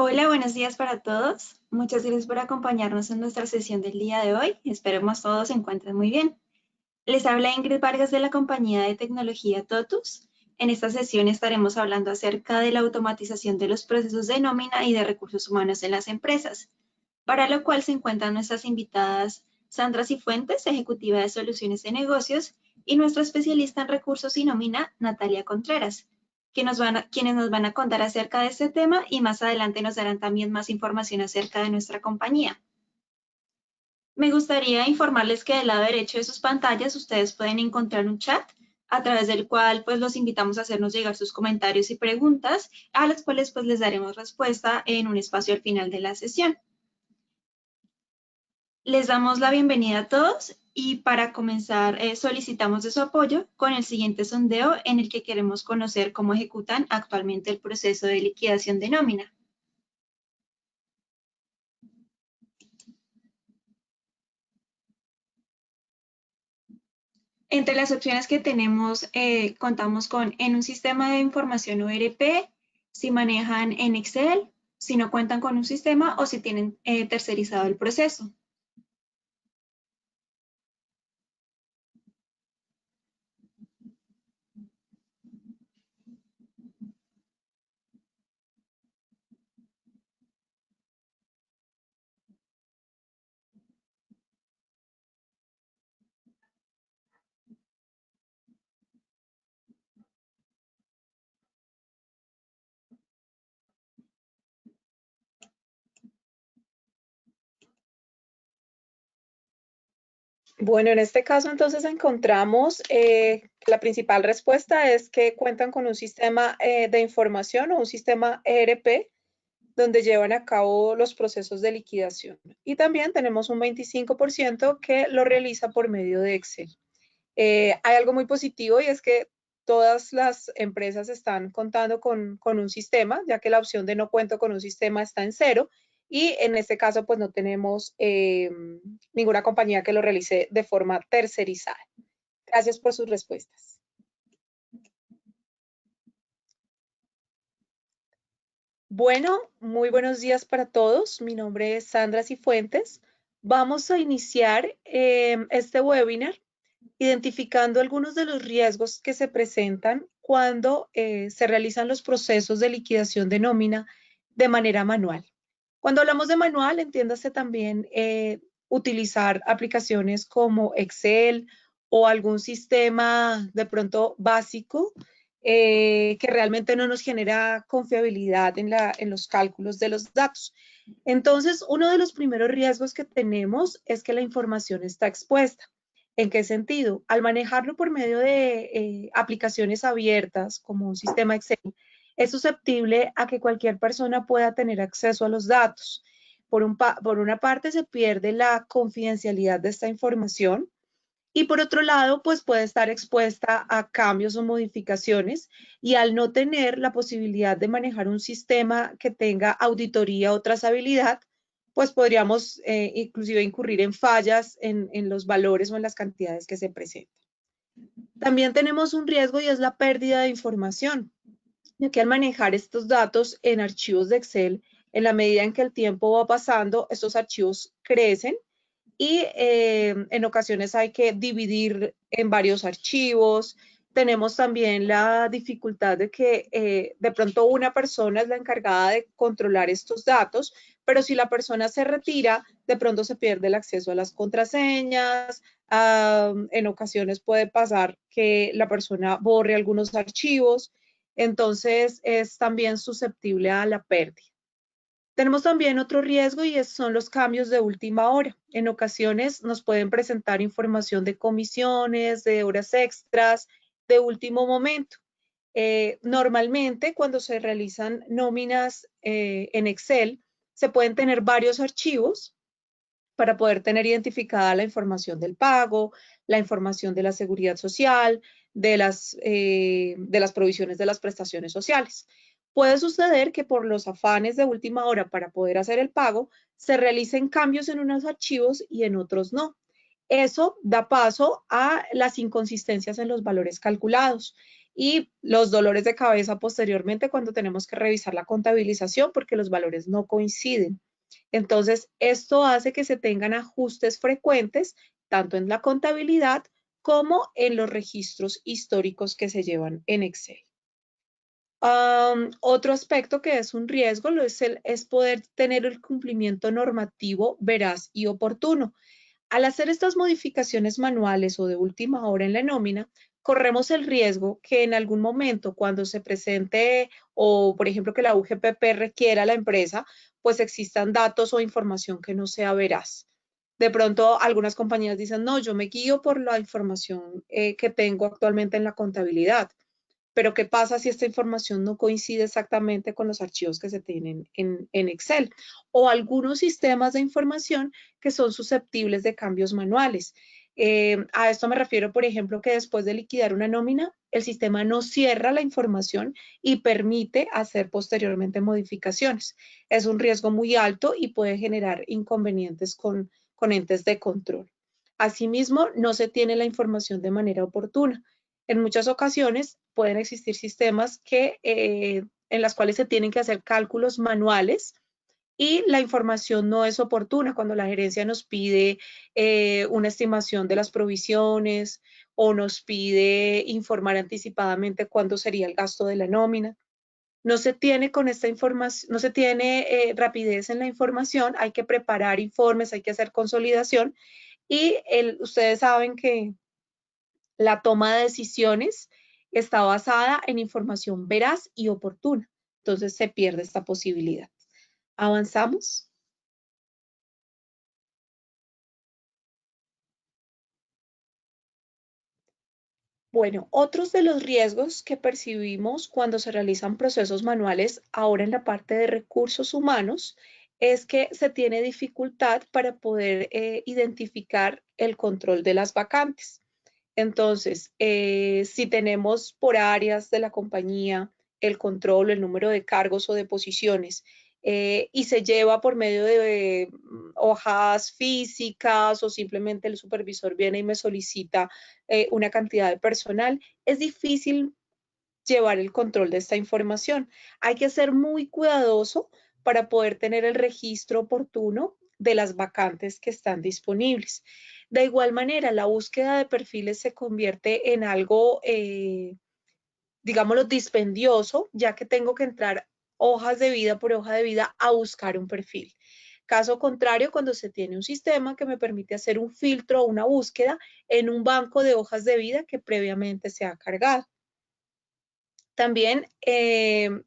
Hola, buenos días para todos. Muchas gracias por acompañarnos en nuestra sesión del día de hoy. Esperemos todos se encuentren muy bien. Les habla Ingrid Vargas de la compañía de tecnología Totus. En esta sesión estaremos hablando acerca de la automatización de los procesos de nómina y de recursos humanos en las empresas, para lo cual se encuentran nuestras invitadas Sandra Cifuentes, ejecutiva de soluciones de negocios, y nuestra especialista en recursos y nómina, Natalia Contreras, quienes nos van a contar acerca de este tema y más adelante nos darán también más información acerca de nuestra compañía. Me gustaría informarles que del lado derecho de sus pantallas ustedes pueden encontrar un chat a través del cual pues los invitamos a hacernos llegar sus comentarios y preguntas, a las cuales pues les daremos respuesta en un espacio al final de la sesión. Les damos la bienvenida a todos y para comenzar solicitamos de su apoyo con el siguiente sondeo en el que queremos conocer cómo ejecutan actualmente el proceso de liquidación de nómina. Entre las opciones que tenemos, contamos con en un sistema de información o ERP, si manejan en Excel, si no cuentan con un sistema o si tienen tercerizado el proceso. Bueno, en este caso entonces encontramos que la principal respuesta es que cuentan con un sistema de información o un sistema ERP donde llevan a cabo los procesos de liquidación. Y también tenemos un 25% que lo realiza por medio de Excel. Hay algo muy positivo y es que todas las empresas están contando con un sistema, ya que la opción de no cuento con un sistema está en cero. Y en este caso, pues no tenemos ninguna compañía que lo realice de forma tercerizada. Gracias por sus respuestas. Bueno, muy buenos días para todos. Mi nombre es Sandra Cifuentes. Vamos a iniciar este webinar identificando algunos de los riesgos que se presentan cuando se realizan los procesos de liquidación de nómina de manera manual. Cuando hablamos de manual, entiéndase también utilizar aplicaciones como Excel o algún sistema de pronto básico que realmente no nos genera confiabilidad en los cálculos de los datos. Entonces, uno de los primeros riesgos que tenemos es que la información está expuesta. ¿En qué sentido? Al manejarlo por medio de aplicaciones abiertas como un sistema Excel, es susceptible a que cualquier persona pueda tener acceso a los datos. Por una parte, se pierde la confidencialidad de esta información y por otro lado, pues puede estar expuesta a cambios o modificaciones y al no tener la posibilidad de manejar un sistema que tenga auditoría o trazabilidad, pues podríamos inclusive incurrir en fallas en los valores o en las cantidades que se presentan. También tenemos un riesgo y es la pérdida de información, ya que al manejar estos datos en archivos de Excel, en la medida en que el tiempo va pasando, estos archivos crecen y en ocasiones hay que dividir en varios archivos. Tenemos también la dificultad de que de pronto una persona es la encargada de controlar estos datos, pero si la persona se retira, de pronto se pierde el acceso a las contraseñas. En ocasiones puede pasar que la persona borre algunos archivos, entonces es también susceptible a la pérdida. Tenemos también otro riesgo y son los cambios de última hora. En ocasiones nos pueden presentar información de comisiones, de horas extras, de último momento. Normalmente cuando se realizan nóminas en Excel, se pueden tener varios archivos para poder tener identificada la información del pago, la información de la seguridad social, de las provisiones de las prestaciones sociales. Puede suceder que por los afanes de última hora para poder hacer el pago, se realicen cambios en unos archivos y en otros no. Eso da paso a las inconsistencias en los valores calculados. y los dolores de cabeza posteriormente cuando tenemos que revisar la contabilización porque los valores no coinciden. Entonces, esto hace que se tengan ajustes frecuentes, tanto en la contabilidad como en los registros históricos que se llevan en Excel. Otro aspecto que es un riesgo es poder tener el cumplimiento normativo veraz y oportuno. Al hacer estas modificaciones manuales o de última hora en la nómina, corremos el riesgo que en algún momento cuando se presente o, por ejemplo, que la UGPP requiera a la empresa, pues existan datos o información que no sea veraz. De pronto, algunas compañías dicen, no, yo me guío por la información que tengo actualmente en la contabilidad. Pero ¿qué pasa si esta información no coincide exactamente con los archivos que se tienen en Excel? O algunos sistemas de información que son susceptibles de cambios manuales. A esto me refiero, por ejemplo, que después de liquidar una nómina, el sistema no cierra la información y permite hacer posteriormente modificaciones. Es un riesgo muy alto y puede generar inconvenientes con entes de control. Asimismo, no se tiene la información de manera oportuna. En muchas ocasiones pueden existir sistemas en las cuales se tienen que hacer cálculos manuales y la información no es oportuna cuando la gerencia nos pide una estimación de las provisiones o nos pide informar anticipadamente cuándo sería el gasto de la nómina. No se tiene con esta información, no se tiene rapidez en la información, hay que preparar informes, hay que hacer consolidación y ustedes saben que la toma de decisiones está basada en información veraz y oportuna. Entonces se pierde esta posibilidad. ¿Avanzamos? Bueno, otros de los riesgos que percibimos cuando se realizan procesos manuales ahora en la parte de recursos humanos es que se tiene dificultad para poder identificar el control de las vacantes. Entonces, si tenemos por áreas de la compañía el control, el número de cargos o de posiciones, y se lleva por medio de hojas físicas o simplemente el supervisor viene y me solicita una cantidad de personal, es difícil llevar el control de esta información. Hay que ser muy cuidadoso para poder tener el registro oportuno de las vacantes que están disponibles. De igual manera, la búsqueda de perfiles se convierte en algo, digámoslo, dispendioso, ya que tengo que entrar hojas de vida por hoja de vida a buscar un perfil. Caso contrario, cuando se tiene un sistema que me permite hacer un filtro o una búsqueda en un banco de hojas de vida que previamente se ha cargado. También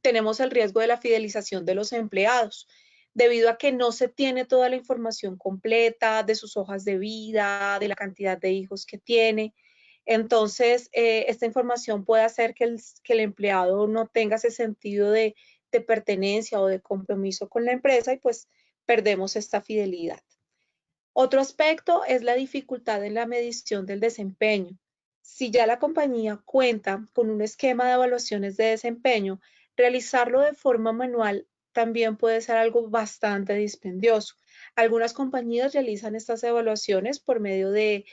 tenemos el riesgo de la fidelización de los empleados, debido a que no se tiene toda la información completa de sus hojas de vida, de la cantidad de hijos que tiene. Entonces, esta información puede hacer que el empleado no tenga ese sentido de pertenencia o de compromiso con la empresa y pues perdemos esta fidelidad. Otro aspecto es la dificultad en la medición del desempeño. Si ya la compañía cuenta con un esquema de evaluaciones de desempeño, realizarlo de forma manual también puede ser algo bastante dispendioso. Algunas compañías realizan estas evaluaciones por medio de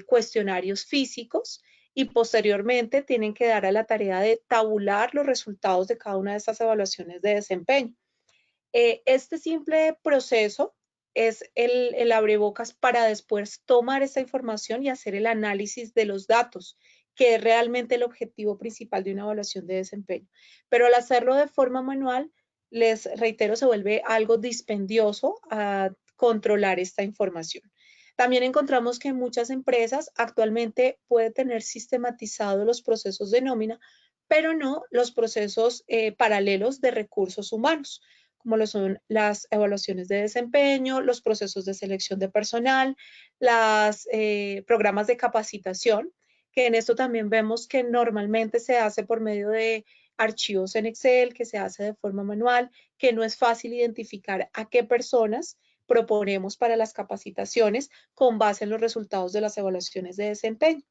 cuestionarios físicos y posteriormente tienen que dar a la tarea de tabular los resultados de cada una de estas evaluaciones de desempeño. Este simple proceso es el abrebocas para después tomar esta información y hacer el análisis de los datos, que es realmente el objetivo principal de una evaluación de desempeño. Pero al hacerlo de forma manual, les reitero, se vuelve algo dispendioso a controlar esta información. También encontramos que muchas empresas actualmente pueden tener sistematizados los procesos de nómina, pero no los procesos paralelos de recursos humanos como lo son las evaluaciones de desempeño, los procesos de selección de personal, los programas de capacitación, que en esto también vemos que normalmente se hace por medio de archivos en Excel, que se hace de forma manual, que no es fácil identificar a qué personas proponemos para las capacitaciones con base en los resultados de las evaluaciones de desempeño.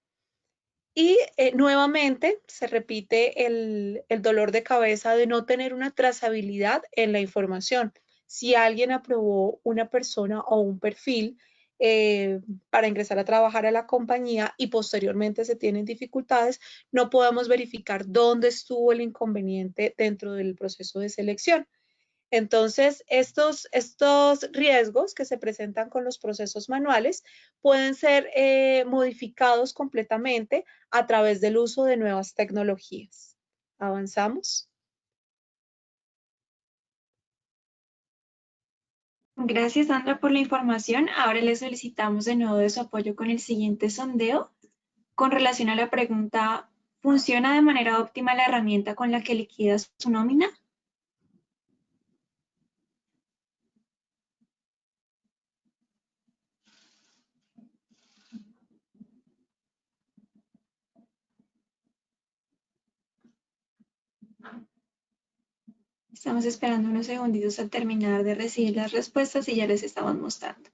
Y nuevamente se repite el dolor de cabeza de no tener una trazabilidad en la información. Si alguien aprobó una persona o un perfil, para ingresar a trabajar a la compañía y posteriormente se tienen dificultades, no podemos verificar dónde estuvo el inconveniente dentro del proceso de selección. Entonces, estos riesgos que se presentan con los procesos manuales pueden ser modificados completamente a través del uso de nuevas tecnologías. ¿Avanzamos? Gracias, Sandra, por la información. Ahora le solicitamos de nuevo de su apoyo con el siguiente sondeo con relación a la pregunta, ¿funciona de manera óptima la herramienta con la que liquidas su nómina? Estamos esperando unos segunditos a terminar de recibir las respuestas y ya les estamos mostrando.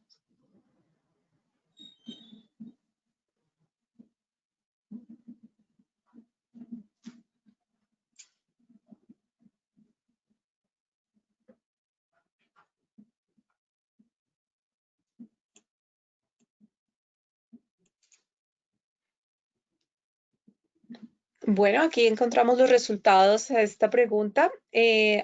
Bueno, aquí encontramos los resultados a esta pregunta.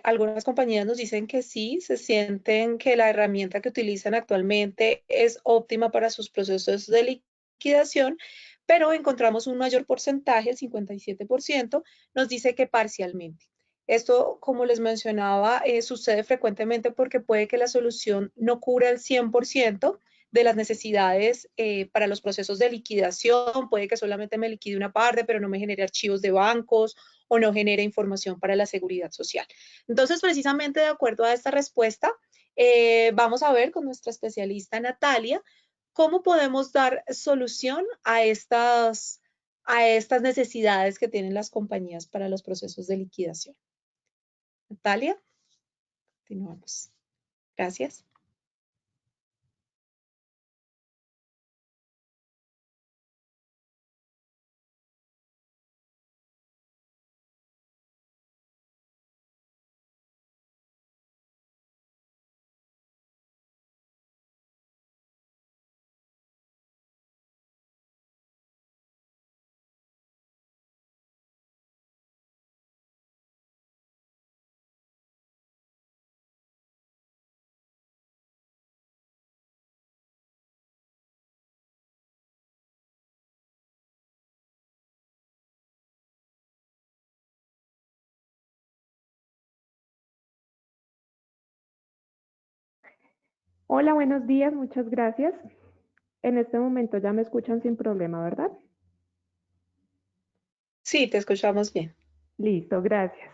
Algunas compañías nos dicen que sí, se sienten que la herramienta que utilizan actualmente es óptima para sus procesos de liquidación, pero encontramos un mayor porcentaje, el 57%, nos dice que parcialmente. Esto, como les mencionaba, sucede frecuentemente porque puede que la solución no cubra el 100% de las necesidades para los procesos de liquidación. Puede que solamente me liquide una parte, pero no me genere archivos de bancos o no genere información para la seguridad social. Entonces, precisamente de acuerdo a esta respuesta, vamos a ver con nuestra especialista Natalia cómo podemos dar solución a estas necesidades que tienen las compañías para los procesos de liquidación. Natalia, continuamos. Gracias. Hola, buenos días, muchas gracias. En este momento ya me escuchan sin problema, ¿verdad? Sí, te escuchamos bien. Listo, gracias.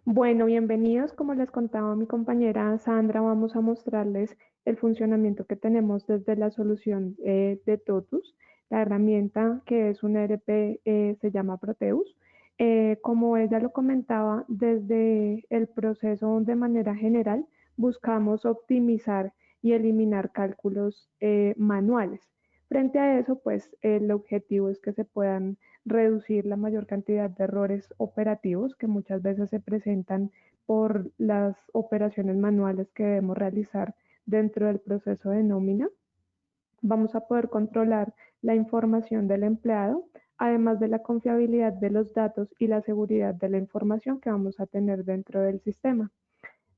Bueno, bienvenidos. Como les contaba mi compañera Sandra, vamos a mostrarles el funcionamiento que tenemos desde la solución de Totus. La herramienta que es un ERP se llama Proteus. Como ella lo comentaba, desde el proceso de manera general buscamos optimizar y eliminar cálculos manuales. Frente a eso, pues el objetivo es que se puedan reducir la mayor cantidad de errores operativos que muchas veces se presentan por las operaciones manuales que debemos realizar dentro del proceso de nómina. Vamos a poder controlar la información del empleado, además de la confiabilidad de los datos y la seguridad de la información que vamos a tener dentro del sistema.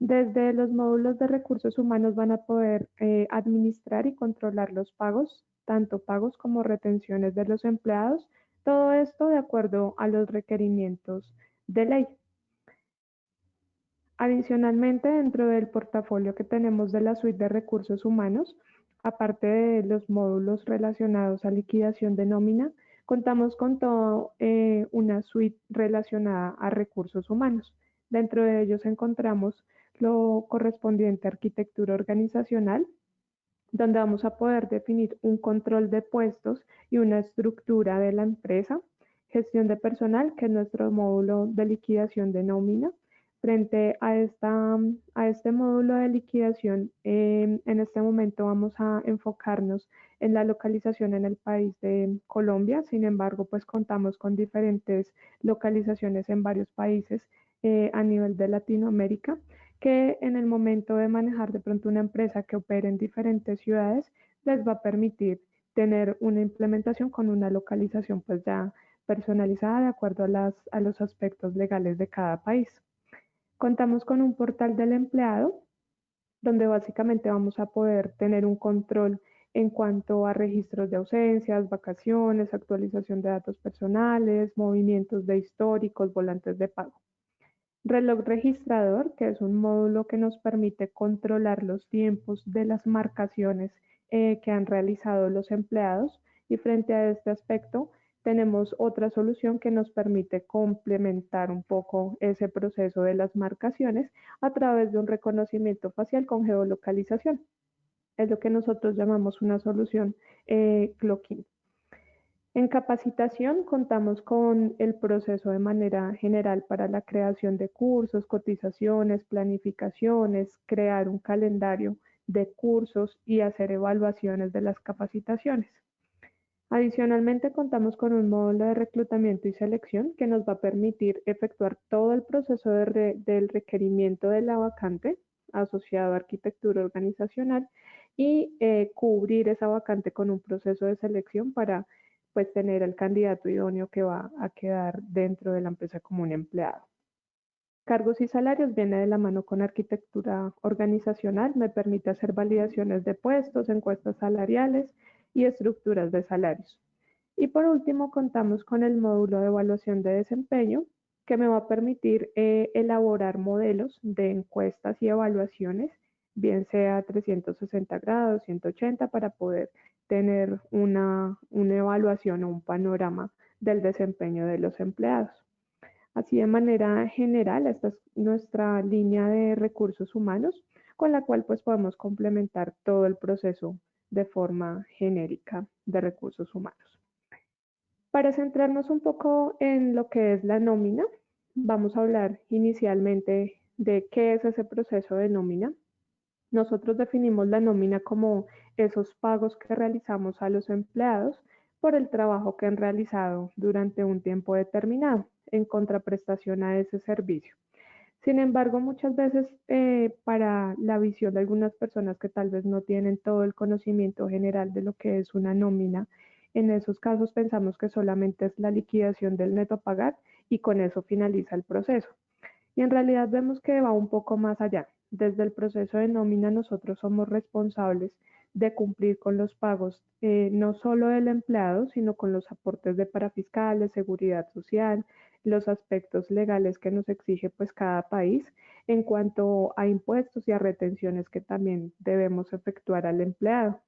Desde los módulos de recursos humanos van a poder administrar y controlar los pagos, tanto pagos como retenciones de los empleados, todo esto de acuerdo a los requerimientos de ley. Adicionalmente, dentro del portafolio que tenemos de la suite de recursos humanos, aparte de los módulos relacionados a liquidación de nómina, contamos con toda una suite relacionada a recursos humanos. Dentro de ellos encontramos lo correspondiente a arquitectura organizacional, donde vamos a poder definir un control de puestos y una estructura de la empresa, gestión de personal, que es nuestro módulo de liquidación de nómina. Frente a este módulo de liquidación, en este momento vamos a enfocarnos en la localización en el país de Colombia. Sin embargo, pues contamos con diferentes localizaciones en varios países a nivel de Latinoamérica, que en el momento de manejar de pronto una empresa que opere en diferentes ciudades, les va a permitir tener una implementación con una localización pues ya personalizada de acuerdo a los aspectos legales de cada país. Contamos con un portal del empleado donde básicamente vamos a poder tener un control en cuanto a registros de ausencias, vacaciones, actualización de datos personales, movimientos de históricos, volantes de pago. Reloj registrador, que es un módulo que nos permite controlar los tiempos de las marcaciones que han realizado los empleados, y frente a este aspecto tenemos otra solución que nos permite complementar un poco ese proceso de las marcaciones a través de un reconocimiento facial con geolocalización. Es lo que nosotros llamamos una solución clocking. En capacitación contamos con el proceso de manera general para la creación de cursos, cotizaciones, planificaciones, crear un calendario de cursos y hacer evaluaciones de las capacitaciones. Adicionalmente, contamos con un módulo de reclutamiento y selección que nos va a permitir efectuar todo el proceso del requerimiento de la vacante asociado a arquitectura organizacional y cubrir esa vacante con un proceso de selección para pues tener el candidato idóneo que va a quedar dentro de la empresa como un empleado. Cargos y salarios viene de la mano con arquitectura organizacional, me permite hacer validaciones de puestos, encuestas salariales y estructuras de salarios. Y por último, contamos con el módulo de evaluación de desempeño que me va a permitir elaborar modelos de encuestas y evaluaciones, bien sea 360 grados, 180, para poder tener una evaluación o un panorama del desempeño de los empleados. Así de manera general, esta es nuestra línea de recursos humanos con la cual pues podemos complementar todo el proceso de forma genérica de recursos humanos. Para centrarnos un poco en lo que es la nómina, vamos a hablar inicialmente de qué es ese proceso de nómina. Nosotros definimos la nómina como esos pagos que realizamos a los empleados por el trabajo que han realizado durante un tiempo determinado, en contraprestación a ese servicio. Sin embargo, muchas veces para la visión de algunas personas que tal vez no tienen todo el conocimiento general de lo que es una nómina, en esos casos pensamos que solamente es la liquidación del neto a pagar y con eso finaliza el proceso. Y en realidad vemos que va un poco más allá. Desde el proceso de nómina nosotros somos responsables de cumplir con los pagos no solo del empleado, sino con los aportes de parafiscales, seguridad social, los aspectos legales que nos exige pues cada país en cuanto a impuestos y a retenciones que también debemos efectuar al empleado.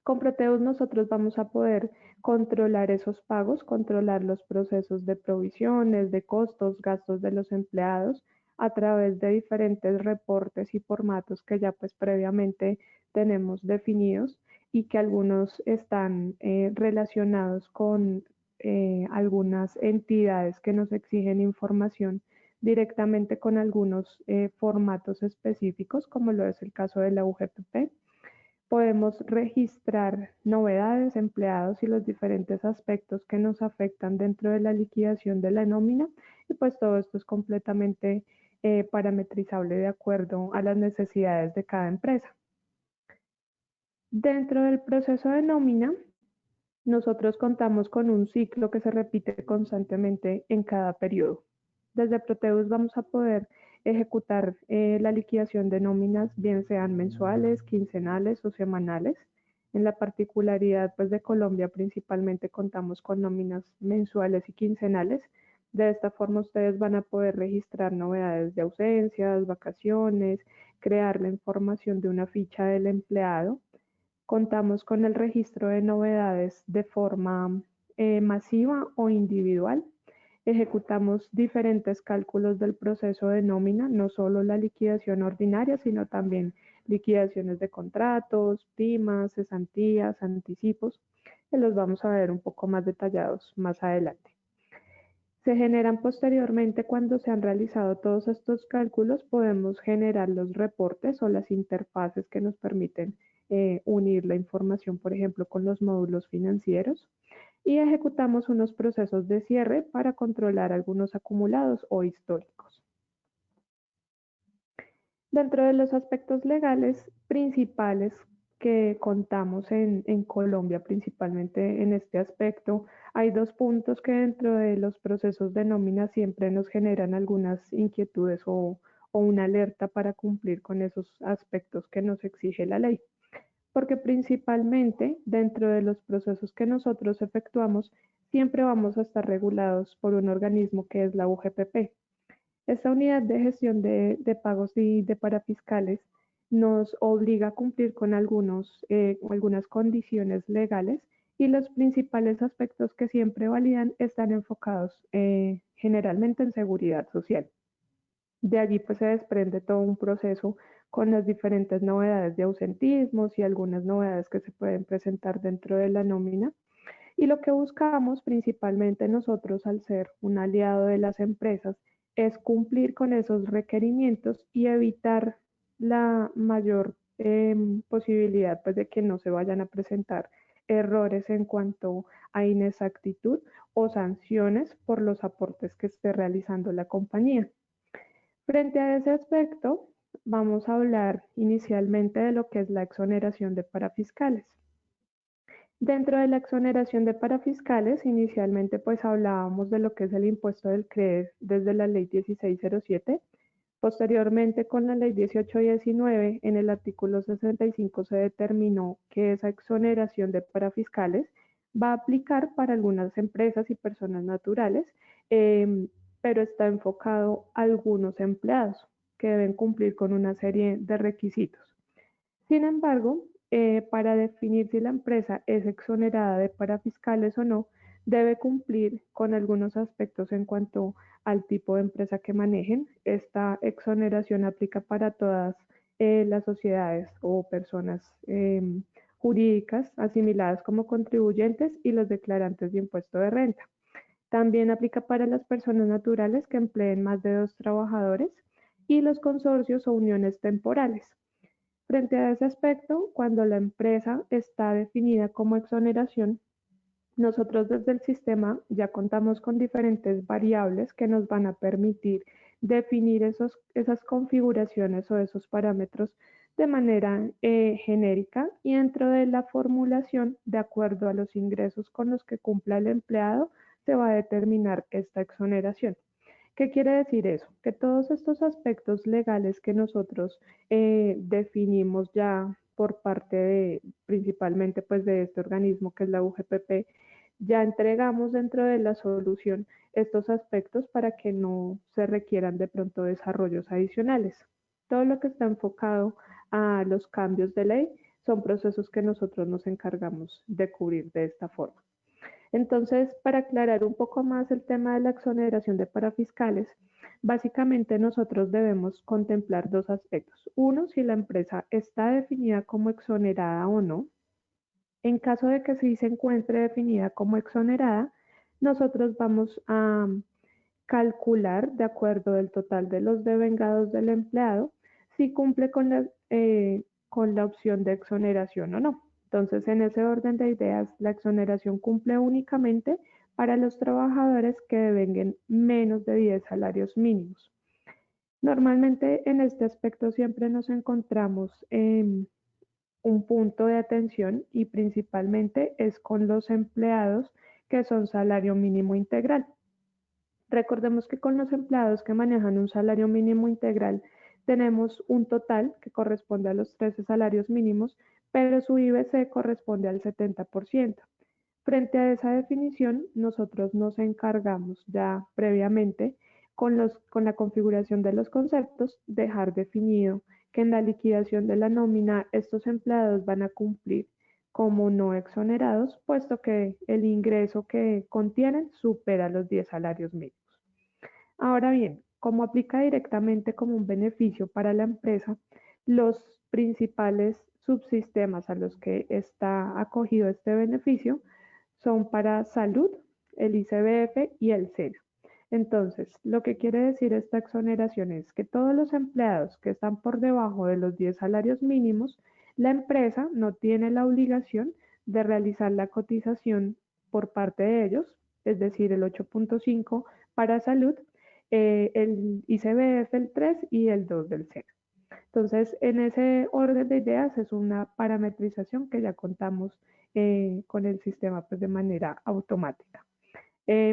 Con Proteus nosotros vamos a poder controlar esos pagos, controlar los procesos de provisiones, de costos, gastos de los empleados a través de diferentes reportes y formatos que ya pues previamente tenemos definidos y que algunos están relacionados con algunas entidades que nos exigen información directamente con algunos formatos específicos, como lo es el caso de la UGPP. Podemos registrar novedades, empleados y los diferentes aspectos que nos afectan dentro de la liquidación de la nómina, y pues todo esto es completamente parametrizable de acuerdo a las necesidades de cada empresa. Dentro del proceso de nómina, nosotros contamos con un ciclo que se repite constantemente en cada periodo. Desde Proteus vamos a poder ejecutar la liquidación de nóminas, bien sean mensuales, quincenales o semanales. En la particularidad pues, de Colombia principalmente contamos con nóminas mensuales y quincenales. De esta forma ustedes van a poder registrar novedades de ausencias, vacaciones, crear la información de una ficha del empleado. Contamos con el registro de novedades de forma masiva o individual. Ejecutamos diferentes cálculos del proceso de nómina, no solo la liquidación ordinaria, sino también liquidaciones de contratos, primas, cesantías, anticipos, que los vamos a ver un poco más detallados más adelante. Se generan posteriormente, cuando se han realizado todos estos cálculos, podemos generar los reportes o las interfaces que nos permiten unir la información, por ejemplo, con los módulos financieros, y ejecutamos unos procesos de cierre para controlar algunos acumulados o históricos. Dentro de los aspectos legales principales que contamos en Colombia, principalmente en este aspecto, hay dos puntos que dentro de los procesos de nómina siempre nos generan algunas inquietudes o una alerta para cumplir con esos aspectos que nos exige la ley. Porque principalmente dentro de los procesos que nosotros efectuamos, siempre vamos a estar regulados por un organismo que es la UGPP. Esta unidad de gestión de pagos y de parafiscales nos obliga a cumplir con algunas condiciones legales y los principales aspectos que siempre validan están enfocados generalmente en seguridad social. De allí pues se desprende todo un proceso con las diferentes novedades de ausentismos y algunas novedades que se pueden presentar dentro de la nómina. Y lo que buscamos principalmente nosotros al ser un aliado de las empresas es cumplir con esos requerimientos y evitar la mayor posibilidad pues, de que no se vayan a presentar errores en cuanto a inexactitud o sanciones por los aportes que esté realizando la compañía. Frente a ese aspecto, vamos a hablar inicialmente de lo que es la exoneración de parafiscales. Dentro de la exoneración de parafiscales, inicialmente pues hablábamos de lo que es el impuesto del CREDES desde la ley 1607. Posteriormente, con la ley 1819, en el artículo 65 se determinó que esa exoneración de parafiscales va a aplicar para algunas empresas y personas naturales, pero está enfocado a algunos empleados que deben cumplir con una serie de requisitos. Sin embargo, para definir si la empresa es exonerada de parafiscales o no, debe cumplir con algunos aspectos en cuanto al tipo de empresa que manejen. Esta exoneración aplica para todas las sociedades o personas jurídicas asimiladas como contribuyentes y los declarantes de impuesto de renta. También aplica para las personas naturales que empleen más de 2 trabajadores y los consorcios o uniones temporales. Frente a ese aspecto, cuando la empresa está definida como exoneración, nosotros desde el sistema ya contamos con diferentes variables que nos van a permitir definir esas configuraciones o esos parámetros de manera genérica y dentro de la formulación, de acuerdo a los ingresos con los que cumpla el empleado, se va a determinar esta exoneración. ¿Qué quiere decir eso? Que todos estos aspectos legales que nosotros definimos ya por parte de, principalmente pues de este organismo que es la UGPP, ya entregamos dentro de la solución estos aspectos para que no se requieran de pronto desarrollos adicionales. Todo lo que está enfocado a los cambios de ley son procesos que nosotros nos encargamos de cubrir de esta forma. Entonces, para aclarar un poco más el tema de la exoneración de parafiscales, básicamente nosotros debemos contemplar dos aspectos. Uno, si la empresa está definida como exonerada o no. En caso de que sí se encuentre definida como exonerada, nosotros vamos a calcular de acuerdo del total de los devengados del empleado si cumple con la opción de exoneración o no. Entonces, en ese orden de ideas, la exoneración cumple únicamente para los trabajadores que devenguen menos de 10 salarios mínimos. Normalmente en este aspecto siempre nos encontramos en un punto de atención y principalmente es con los empleados que son salario mínimo integral. Recordemos que con los empleados que manejan un salario mínimo integral tenemos un total que corresponde a los 13 salarios mínimos, pero su IBC corresponde al 70%. Frente a esa definición, nosotros nos encargamos ya previamente con la configuración de los conceptos, dejar definido que en la liquidación de la nómina estos empleados van a cumplir como no exonerados, puesto que el ingreso que contienen supera los 10 salarios mínimos. Ahora bien, como aplica directamente como un beneficio para la empresa, los principales subsistemas a los que está acogido este beneficio son para salud, el ICBF y el SENA. Entonces, lo que quiere decir esta exoneración es que todos los empleados que están por debajo de los 10 salarios mínimos, la empresa no tiene la obligación de realizar la cotización por parte de ellos, es decir, el 8.5 para salud, el ICBF el 3 y el 2 del SENA. Entonces, en ese orden de ideas es una parametrización que ya contamos con el sistema pues, de manera automática.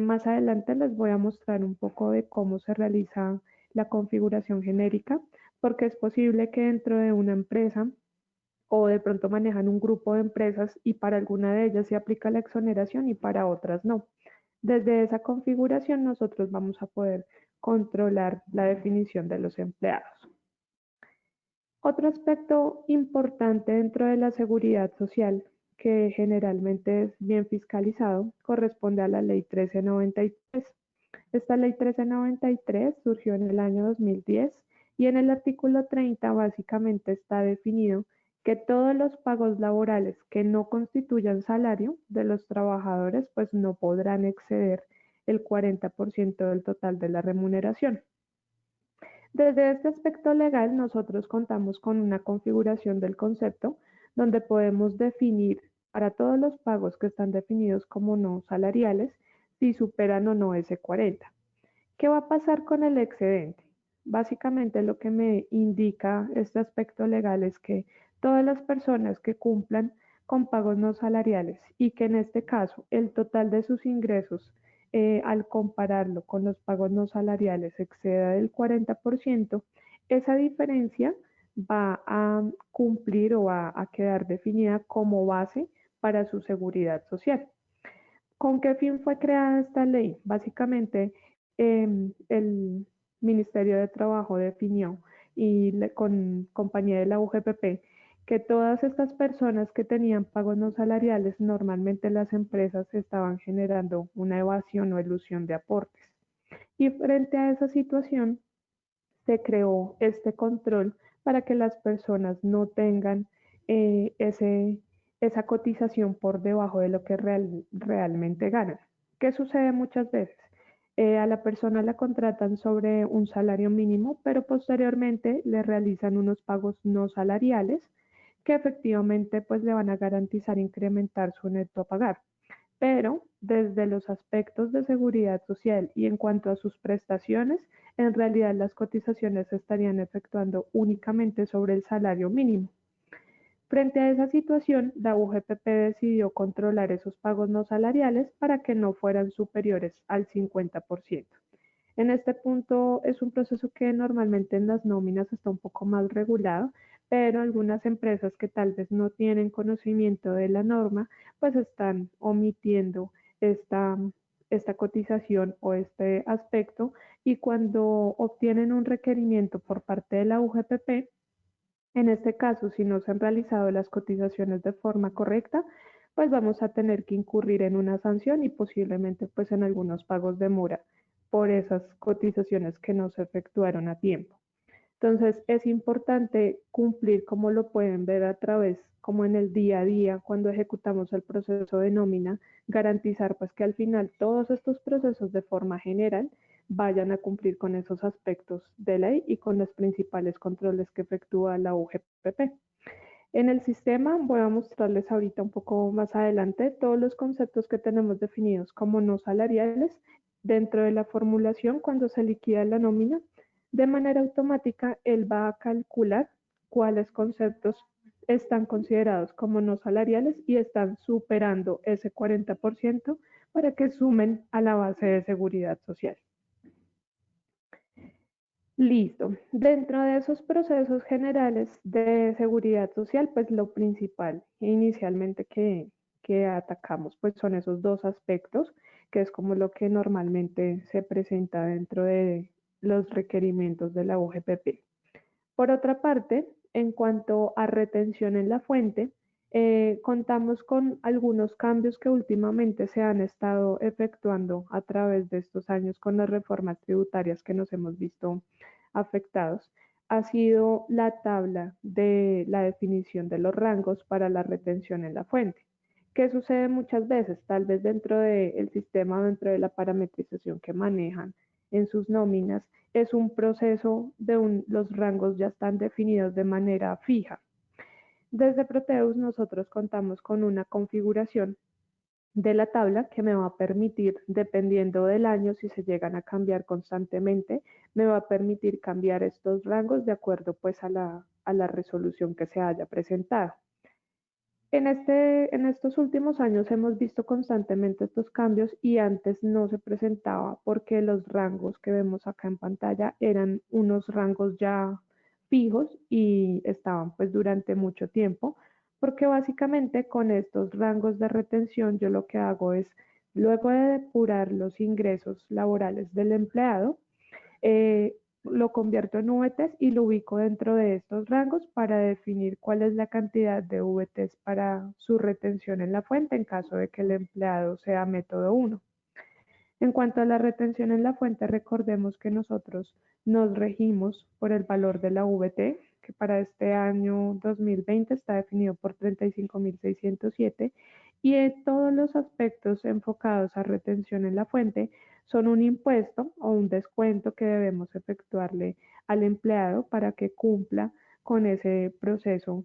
Más adelante les voy a mostrar un poco de cómo se realiza la configuración genérica, porque es posible que dentro de una empresa o de pronto manejan un grupo de empresas y para alguna de ellas se aplica la exoneración y para otras no. Desde esa configuración nosotros vamos a poder controlar la definición de los empleados. Otro aspecto importante dentro de la seguridad social, que generalmente es bien fiscalizado, corresponde a la Ley 1393. Esta Ley 1393 surgió en el año 2010 y en el artículo 30 básicamente está definido que todos los pagos laborales que no constituyan salario de los trabajadores pues no podrán exceder el 40% del total de la remuneración. Desde este aspecto legal, nosotros contamos con una configuración del concepto donde podemos definir para todos los pagos que están definidos como no salariales si superan o no ese 40. ¿Qué va a pasar con el excedente? Básicamente lo que me indica este aspecto legal es que todas las personas que cumplan con pagos no salariales y que en este caso el total de sus ingresos al compararlo con los pagos no salariales exceda del 40%, esa diferencia va a cumplir o va a quedar definida como base para su seguridad social. ¿Con qué fin fue creada esta ley? Básicamente, el Ministerio de Trabajo definió y con compañía de la UGPP que todas estas personas que tenían pagos no salariales, normalmente las empresas estaban generando una evasión o elusión de aportes. Y frente a esa situación, se creó este control para que las personas no tengan eh, ese, esa cotización por debajo de lo que realmente ganan. ¿Qué sucede muchas veces? A la persona la contratan sobre un salario mínimo, pero posteriormente le realizan unos pagos no salariales que efectivamente pues le van a garantizar incrementar su neto a pagar. Pero desde los aspectos de seguridad social y en cuanto a sus prestaciones, en realidad las cotizaciones se estarían efectuando únicamente sobre el salario mínimo. Frente a esa situación, la UGPP decidió controlar esos pagos no salariales para que no fueran superiores al 50%. En este punto es un proceso que normalmente en las nóminas está un poco más regulado, pero algunas empresas que tal vez no tienen conocimiento de la norma, pues están omitiendo esta, esta cotización o este aspecto y cuando obtienen un requerimiento por parte de la UGPP, en este caso, si no se han realizado las cotizaciones de forma correcta, pues vamos a tener que incurrir en una sanción y posiblemente pues en algunos pagos de mora por esas cotizaciones que no se efectuaron a tiempo. Entonces es importante cumplir, como lo pueden ver a través, como en el día a día, cuando ejecutamos el proceso de nómina, garantizar pues que al final todos estos procesos de forma general vayan a cumplir con esos aspectos de ley y con los principales controles que efectúa la UGPP. En el sistema voy a mostrarles ahorita un poco más adelante todos los conceptos que tenemos definidos como no salariales dentro de la formulación cuando se liquida la nómina. De manera automática, él va a calcular cuáles conceptos están considerados como no salariales y están superando ese 40% para que sumen a la base de seguridad social. Listo. Dentro de esos procesos generales de seguridad social, pues lo principal inicialmente que atacamos, pues son esos dos aspectos, que es como lo que normalmente se presenta dentro de los requerimientos de la UGPP. Por otra parte, en cuanto a retención en la fuente, contamos con algunos cambios que últimamente se han estado efectuando a través de estos años con las reformas tributarias que nos hemos visto afectados. Ha sido la tabla de la definición de los rangos para la retención en la fuente. ¿Qué sucede muchas veces? Tal vez dentro del sistema, dentro de la parametrización que manejan en sus nóminas, es un proceso de los rangos ya están definidos de manera fija. Desde Proteus nosotros contamos con una configuración de la tabla que me va a permitir, dependiendo del año, si se llegan a cambiar constantemente, me va a permitir cambiar estos rangos de acuerdo pues a la resolución que se haya presentado. En estos últimos años hemos visto constantemente estos cambios y antes no se presentaba porque los rangos que vemos acá en pantalla eran unos rangos ya fijos y estaban pues durante mucho tiempo, porque básicamente con estos rangos de retención yo lo que hago es, luego de depurar los ingresos laborales del empleado, lo convierto en VTs y lo ubico dentro de estos rangos para definir cuál es la cantidad de VTs para su retención en la fuente en caso de que el empleado sea método 1. En cuanto a la retención en la fuente, recordemos que nosotros nos regimos por el valor de la VT, que para este año 2020 está definido por 35.607, y en todos los aspectos enfocados a retención en la fuente son un impuesto o un descuento que debemos efectuarle al empleado para que cumpla con ese proceso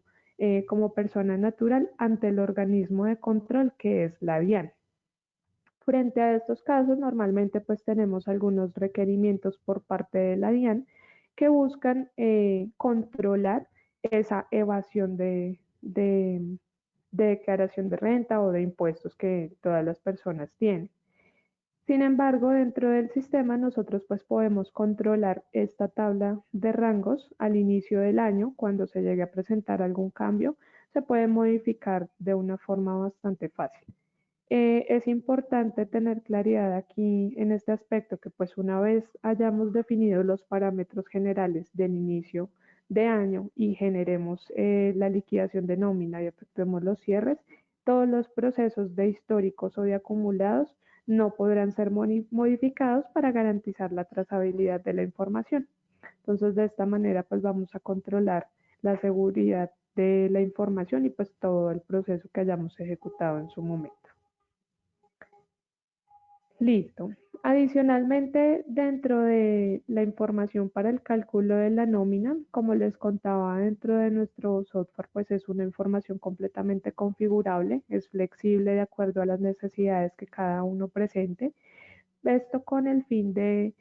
como persona natural ante el organismo de control que es la DIAN. Frente a estos casos, normalmente pues tenemos algunos requerimientos por parte de la DIAN que buscan controlar esa evasión de declaración de renta o de impuestos que todas las personas tienen. Sin embargo, dentro del sistema nosotros pues podemos controlar esta tabla de rangos al inicio del año, cuando se llegue a presentar algún cambio, se puede modificar de una forma bastante fácil. Es importante tener claridad aquí en este aspecto que pues una vez hayamos definido los parámetros generales del inicio de año y generemos la liquidación de nómina y efectuemos los cierres, todos los procesos de históricos o de acumulados no podrán ser modificados para garantizar la trazabilidad de la información. Entonces, de esta manera, pues vamos a controlar la seguridad de la información y pues todo el proceso que hayamos ejecutado en su momento. Listo. Adicionalmente, dentro de la información para el cálculo de la nómina, como les contaba, dentro de nuestro software, pues es una información completamente configurable, es flexible de acuerdo a las necesidades que cada uno presente. Esto con el fin de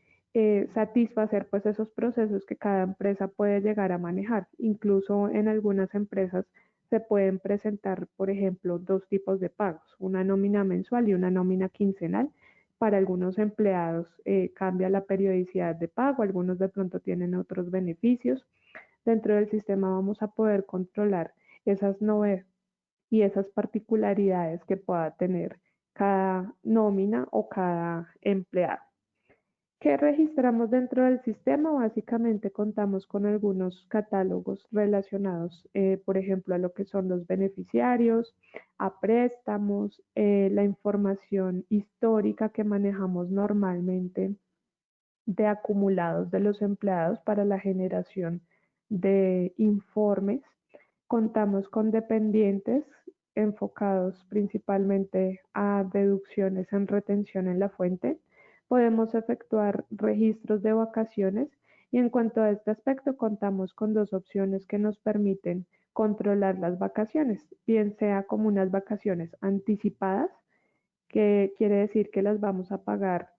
satisfacer pues esos procesos que cada empresa puede llegar a manejar. Incluso en algunas empresas se pueden presentar, por ejemplo, dos tipos de pagos, una nómina mensual y una nómina quincenal. Para algunos empleados cambia la periodicidad de pago, algunos de pronto tienen otros beneficios. Dentro del sistema vamos a poder controlar esas novedades y esas particularidades que pueda tener cada nómina o cada empleado. ¿Qué registramos dentro del sistema? Básicamente contamos con algunos catálogos relacionados, por ejemplo, a lo que son los beneficiarios, a préstamos, la información histórica que manejamos normalmente de acumulados de los empleados para la generación de informes. Contamos con dependientes enfocados principalmente a deducciones en retención en la fuente. Podemos efectuar registros de vacaciones y en cuanto a este aspecto contamos con dos opciones que nos permiten controlar las vacaciones, bien sea como unas vacaciones anticipadas, que quiere decir que las vamos a pagar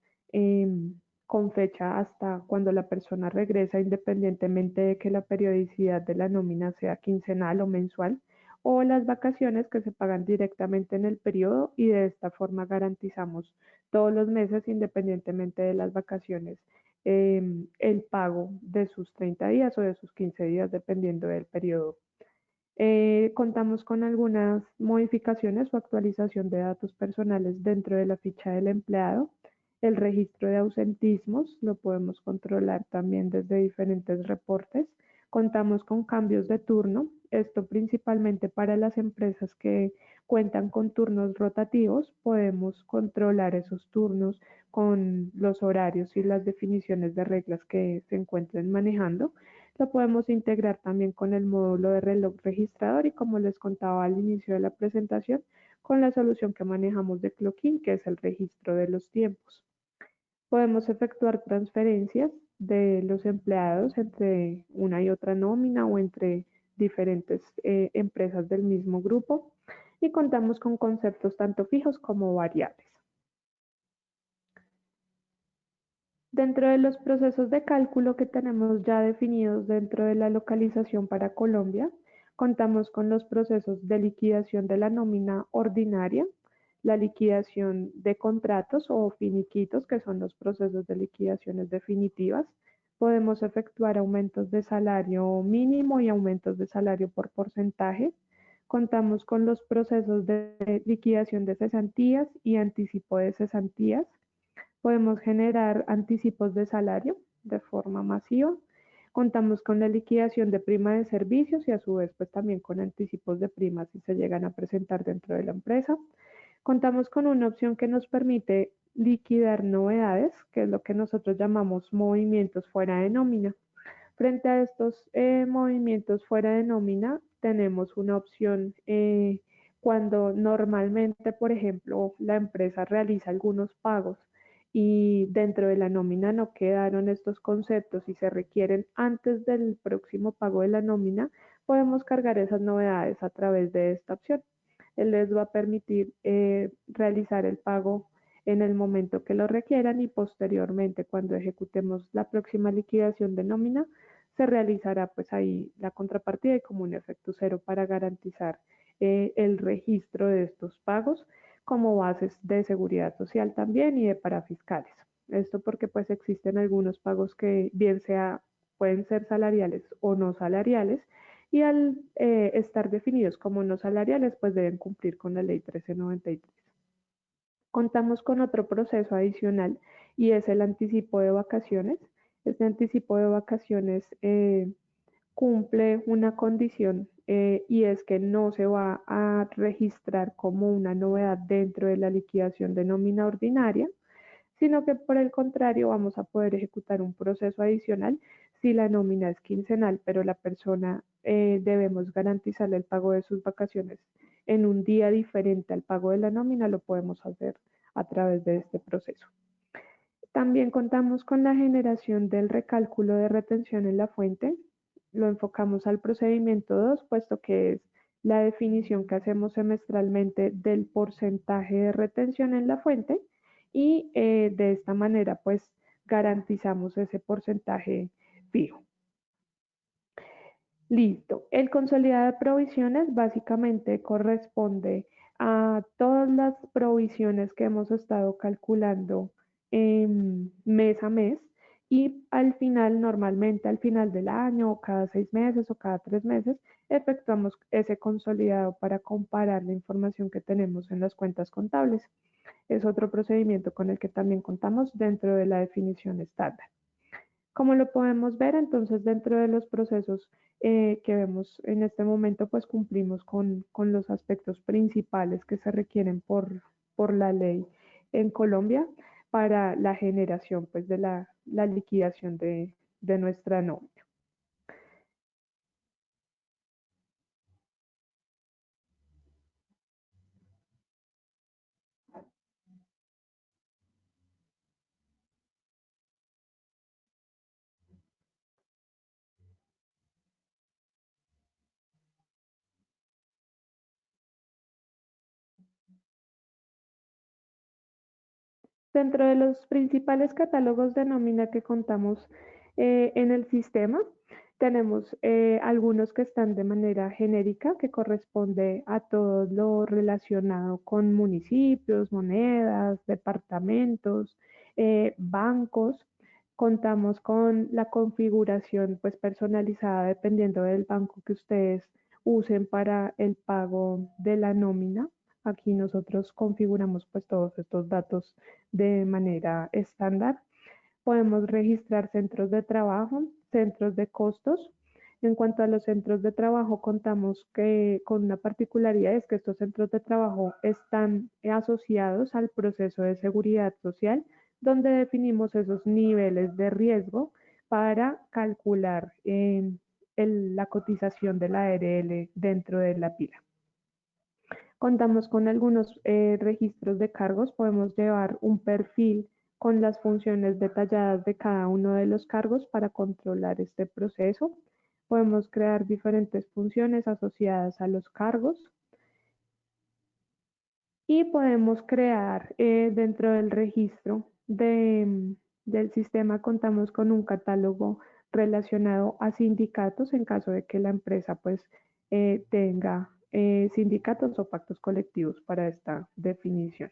con fecha hasta cuando la persona regresa, independientemente de que la periodicidad de la nómina sea quincenal o mensual, o las vacaciones que se pagan directamente en el periodo y de esta forma garantizamos todos los meses, independientemente de las vacaciones, el pago de sus 30 días o de sus 15 días, dependiendo del periodo. Contamos con algunas modificaciones o actualización de datos personales dentro de la ficha del empleado. El registro de ausentismos lo podemos controlar también desde diferentes reportes. Contamos con cambios de turno, esto principalmente para las empresas que cuentan con turnos rotativos. Podemos controlar esos turnos con los horarios y las definiciones de reglas que se encuentren manejando. Lo podemos integrar también con el módulo de reloj registrador y como les contaba al inicio de la presentación, con la solución que manejamos de Clockinn, que es el registro de los tiempos. Podemos efectuar transferencias de los empleados entre una y otra nómina o entre diferentes empresas del mismo grupo. y contamos con conceptos tanto fijos como variables. Dentro de los procesos de cálculo que tenemos ya definidos dentro de la localización para Colombia, contamos con los procesos de liquidación de la nómina ordinaria, la liquidación de contratos o finiquitos, que son los procesos de liquidaciones definitivas. Podemos efectuar aumentos de salario mínimo y aumentos de salario por porcentaje. Contamos con los procesos de liquidación de cesantías y anticipo de cesantías. Podemos generar anticipos de salario de forma masiva. Contamos con la liquidación de prima de servicios y a su vez pues también con anticipos de primas si se llegan a presentar dentro de la empresa. Contamos con una opción que nos permite liquidar novedades, que es lo que nosotros llamamos movimientos fuera de nómina. Frente a estos movimientos fuera de nómina, tenemos una opción cuando normalmente, por ejemplo, la empresa realiza algunos pagos y dentro de la nómina no quedaron estos conceptos y se requieren antes del próximo pago de la nómina, podemos cargar esas novedades a través de esta opción. Él les va a permitir realizar el pago en el momento que lo requieran y posteriormente cuando ejecutemos la próxima liquidación de nómina se realizará pues ahí la contrapartida y como un efecto cero para garantizar el registro de estos pagos como bases de seguridad social también y de parafiscales. Esto porque pues existen algunos pagos que bien sea pueden ser salariales o no salariales y al estar definidos como no salariales pues deben cumplir con la ley 1393. Contamos con otro proceso adicional y es el anticipo de vacaciones. Este anticipo de vacaciones cumple una condición y es que no se va a registrar como una novedad dentro de la liquidación de nómina ordinaria, sino que por el contrario vamos a poder ejecutar un proceso adicional si la nómina es quincenal, pero la persona debemos garantizarle el pago de sus vacaciones en un día diferente al pago de la nómina, lo podemos hacer a través de este proceso. También contamos con la generación del recálculo de retención en la fuente. Lo enfocamos al procedimiento 2, puesto que es la definición que hacemos semestralmente del porcentaje de retención en la fuente y de esta manera pues garantizamos ese porcentaje fijo. Listo. El consolidado de provisiones básicamente corresponde a todas las provisiones que hemos estado calculando mes a mes y al final, normalmente al final del año o cada 6 meses o cada 3 meses, efectuamos ese consolidado para comparar la información que tenemos en las cuentas contables. Es otro procedimiento con el que también contamos dentro de la definición estándar. Como lo podemos ver, entonces dentro de los procesos que vemos en este momento, pues cumplimos con los aspectos principales que se requieren por la ley en Colombia para la generación pues, de la liquidación de nuestra nómina. Dentro de los principales catálogos de nómina que contamos en el sistema, tenemos algunos que están de manera genérica, que corresponde a todo lo relacionado con municipios, monedas, departamentos, bancos. Contamos con la configuración pues, personalizada dependiendo del banco que ustedes usen para el pago de la nómina. Aquí nosotros configuramos pues todos estos datos de manera estándar. Podemos registrar centros de trabajo, centros de costos. En cuanto a los centros de trabajo, contamos con una particularidad, es que estos centros de trabajo están asociados al proceso de seguridad social, donde definimos esos niveles de riesgo para calcular la cotización de la ARL dentro de la pila. Contamos con algunos registros de cargos, podemos llevar un perfil con las funciones detalladas de cada uno de los cargos para controlar este proceso. Podemos crear diferentes funciones asociadas a los cargos. y podemos crear dentro del registro del sistema, contamos con un catálogo relacionado a sindicatos en caso de que la empresa pues tenga sindicatos o pactos colectivos para esta definición.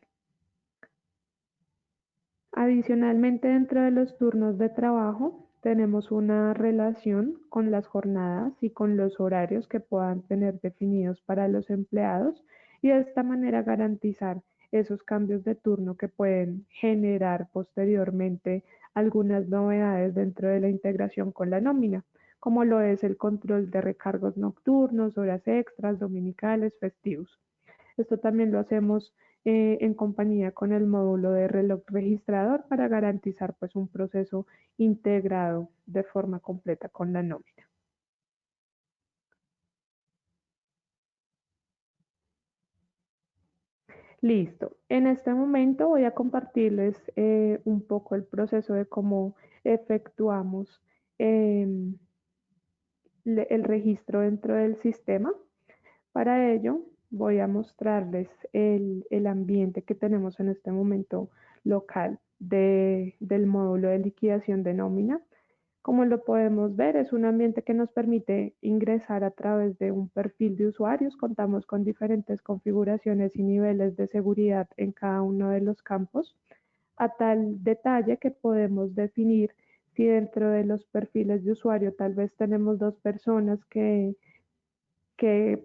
Adicionalmente, dentro de los turnos de trabajo, tenemos una relación con las jornadas y con los horarios que puedan tener definidos para los empleados y de esta manera garantizar esos cambios de turno que pueden generar posteriormente algunas novedades dentro de la integración con la nómina, como lo es el control de recargos nocturnos, horas extras, dominicales, festivos. Esto también lo hacemos en compañía con el módulo de reloj registrador para garantizar pues un proceso integrado de forma completa con la nómina. Listo. En este momento voy a compartirles un poco el proceso de cómo efectuamos em, el registro dentro del sistema. Para ello, voy a mostrarles el ambiente que tenemos en este momento local del módulo de liquidación de nómina. Como lo podemos ver, es un ambiente que nos permite ingresar a través de un perfil de usuarios. Contamos con diferentes configuraciones y niveles de seguridad en cada uno de los campos, a tal detalle que podemos definir si dentro de los perfiles de usuario tal vez tenemos dos personas que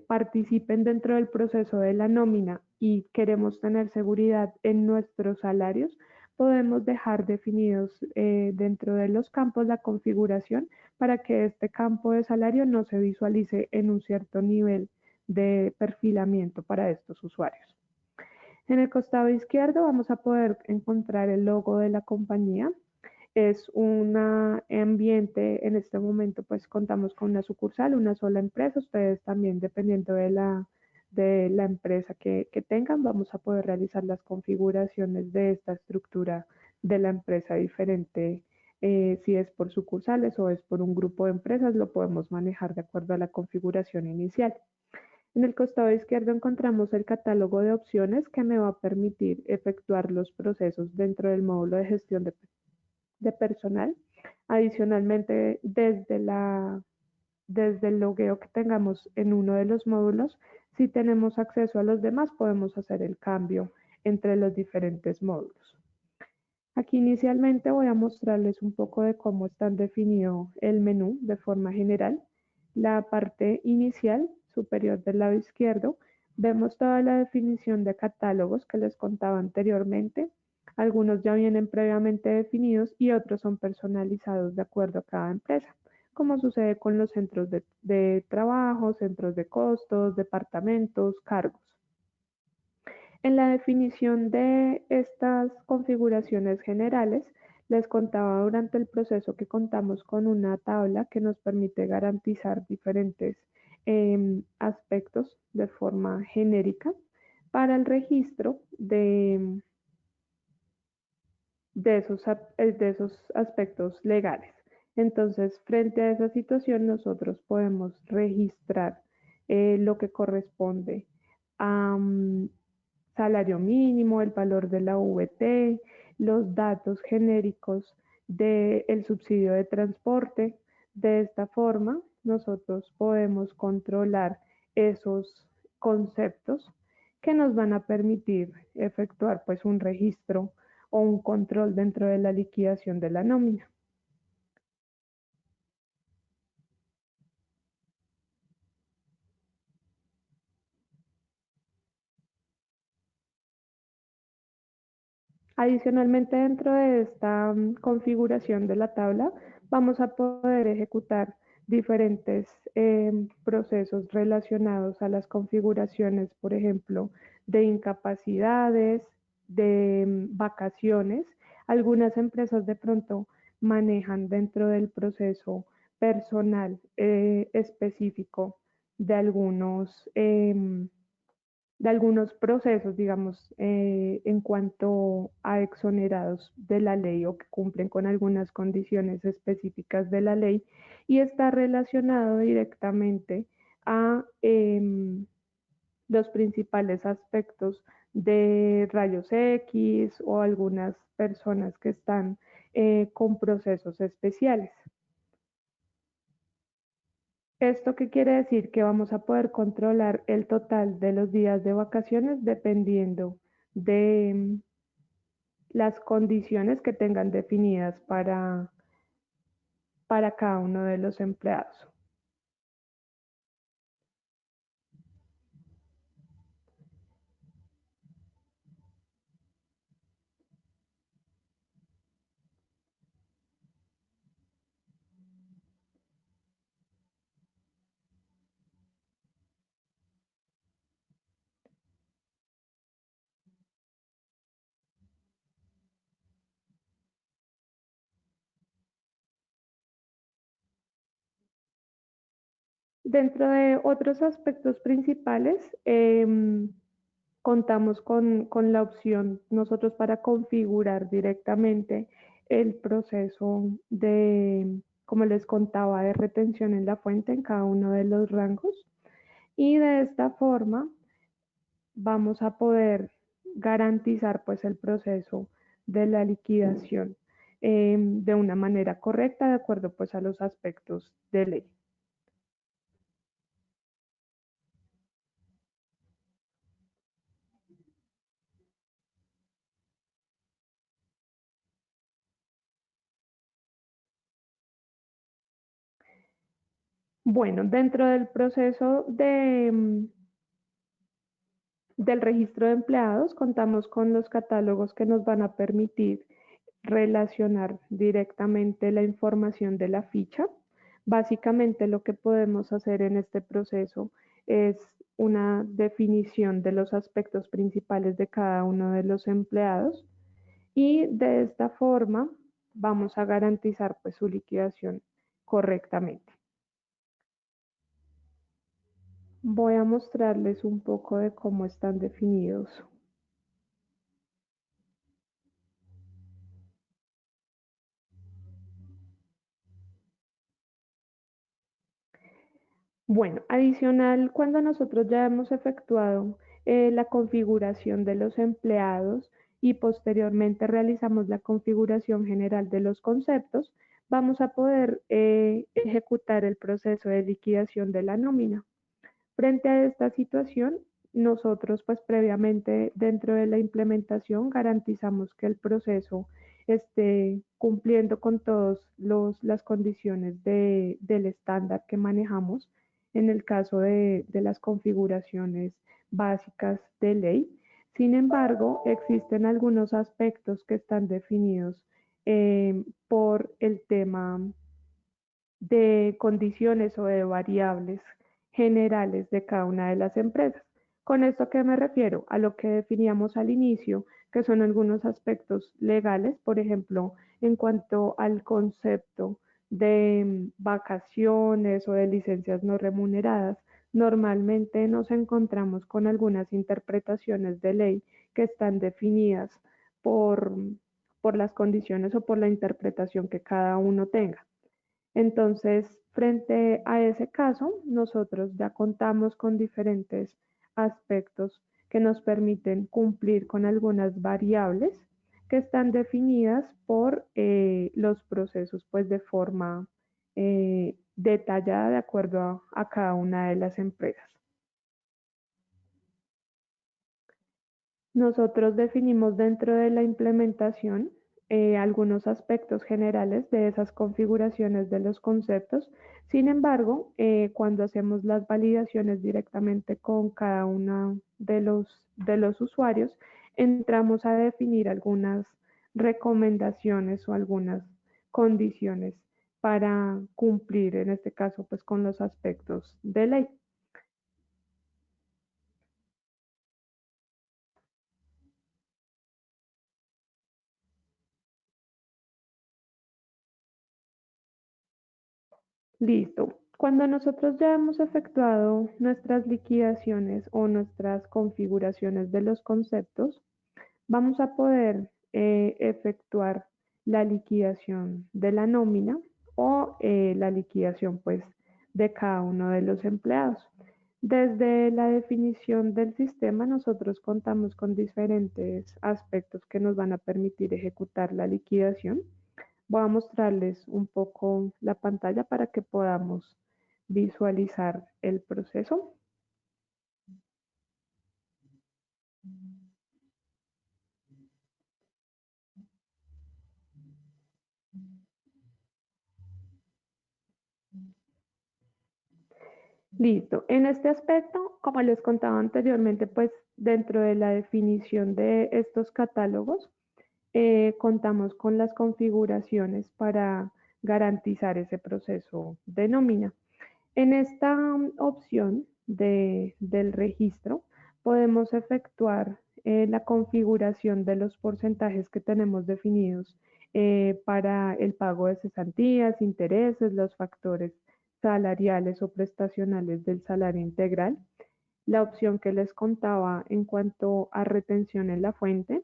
participen dentro del proceso de la nómina y queremos tener seguridad en nuestros salarios, podemos dejar definidos dentro de los campos la configuración para que este campo de salario no se visualice en un cierto nivel de perfilamiento para estos usuarios. En el costado izquierdo vamos a poder encontrar el logo de la compañía. Es un ambiente, en este momento pues contamos con una sucursal, una sola empresa. Ustedes también, dependiendo de la empresa que tengan, vamos a poder realizar las configuraciones de esta estructura de la empresa diferente. Si es por sucursales o es por un grupo de empresas, lo podemos manejar de acuerdo a la configuración inicial. En el costado izquierdo encontramos el catálogo de opciones que me va a permitir efectuar los procesos dentro del módulo de gestión de personal. Adicionalmente, desde el logueo que tengamos en uno de los módulos, si tenemos acceso a los demás, podemos hacer el cambio entre los diferentes módulos. Aquí inicialmente voy a mostrarles un poco de cómo está definido el menú de forma general. La parte inicial, superior del lado izquierdo, vemos toda la definición de catálogos que les contaba anteriormente. Algunos ya vienen previamente definidos y otros son personalizados de acuerdo a cada empresa, como sucede con los centros de trabajo, centros de costos, departamentos, cargos. En la definición de estas configuraciones generales, les contaba durante el proceso que contamos con una tabla que nos permite garantizar diferentes aspectos de forma genérica para el registro de esos aspectos legales. Entonces, frente a esa situación, nosotros podemos registrar lo que corresponde a salario mínimo, el valor de la VT, los datos genéricos del subsidio de transporte. De esta forma, nosotros podemos controlar esos conceptos que nos van a permitir efectuar pues un registro o un control dentro de la liquidación de la nómina. Adicionalmente, dentro de esta configuración de la tabla, vamos a poder ejecutar diferentes procesos relacionados a las configuraciones, por ejemplo, de incapacidades, de vacaciones. Algunas empresas de pronto manejan dentro del proceso personal específico de algunos procesos, digamos, en cuanto a exonerados de la ley o que cumplen con algunas condiciones específicas de la ley y está relacionado directamente a los principales aspectos de rayos X o algunas personas que están con procesos especiales. ¿Esto qué quiere decir? Que vamos a poder controlar el total de los días de vacaciones dependiendo de las condiciones que tengan definidas para cada uno de los empleados. Dentro de otros aspectos principales, contamos con la opción nosotros para configurar directamente el proceso de, como les contaba, de retención en la fuente en cada uno de los rangos. Y de esta forma vamos a poder garantizar pues el proceso de la liquidación de una manera correcta de acuerdo pues a los aspectos de ley. Bueno, dentro del proceso del registro de empleados contamos con los catálogos que nos van a permitir relacionar directamente la información de la ficha. Básicamente lo que podemos hacer en este proceso es una definición de los aspectos principales de cada uno de los empleados y de esta forma vamos a garantizar pues su liquidación correctamente. Voy a mostrarles un poco de cómo están definidos. Bueno, adicional, cuando nosotros ya hemos efectuado la configuración de los empleados y posteriormente realizamos la configuración general de los conceptos, vamos a poder ejecutar el proceso de liquidación de la nómina. Frente a esta situación, nosotros pues previamente dentro de la implementación garantizamos que el proceso esté cumpliendo con todas las condiciones del estándar que manejamos en el caso de las configuraciones básicas de ley. Sin embargo, existen algunos aspectos que están definidos por el tema de condiciones o de variables generales de cada una de las empresas. ¿Con esto a qué me refiero? A lo que definíamos al inicio, que son algunos aspectos legales, por ejemplo, en cuanto al concepto de vacaciones o de licencias no remuneradas. Normalmente nos encontramos con algunas interpretaciones de ley que están definidas por, por las condiciones o por la interpretación que cada uno tenga. Entonces, frente a ese caso, nosotros ya contamos con diferentes aspectos que nos permiten cumplir con algunas variables que están definidas por los procesos, pues de forma detallada de acuerdo a cada una de las empresas. Nosotros definimos dentro de la implementación algunos aspectos generales de esas configuraciones de los conceptos. Sin embargo, cuando hacemos las validaciones directamente con cada uno de los usuarios, entramos a definir algunas recomendaciones o algunas condiciones para cumplir, en este caso, pues con los aspectos de ley. Listo. Cuando nosotros ya hemos efectuado nuestras liquidaciones o nuestras configuraciones de los conceptos, vamos a poder efectuar la liquidación de la nómina o la liquidación pues de cada uno de los empleados. Desde la definición del sistema, nosotros contamos con diferentes aspectos que nos van a permitir ejecutar la liquidación. Voy a mostrarles un poco la pantalla para que podamos visualizar el proceso. Listo. En este aspecto, como les contaba anteriormente, pues dentro de la definición de estos catálogos, contamos con las configuraciones para garantizar ese proceso de nómina. En esta opción del registro, podemos efectuar la configuración de los porcentajes que tenemos definidos para el pago de cesantías, intereses, los factores salariales o prestacionales del salario integral. La opción que les contaba en cuanto a retención en la fuente,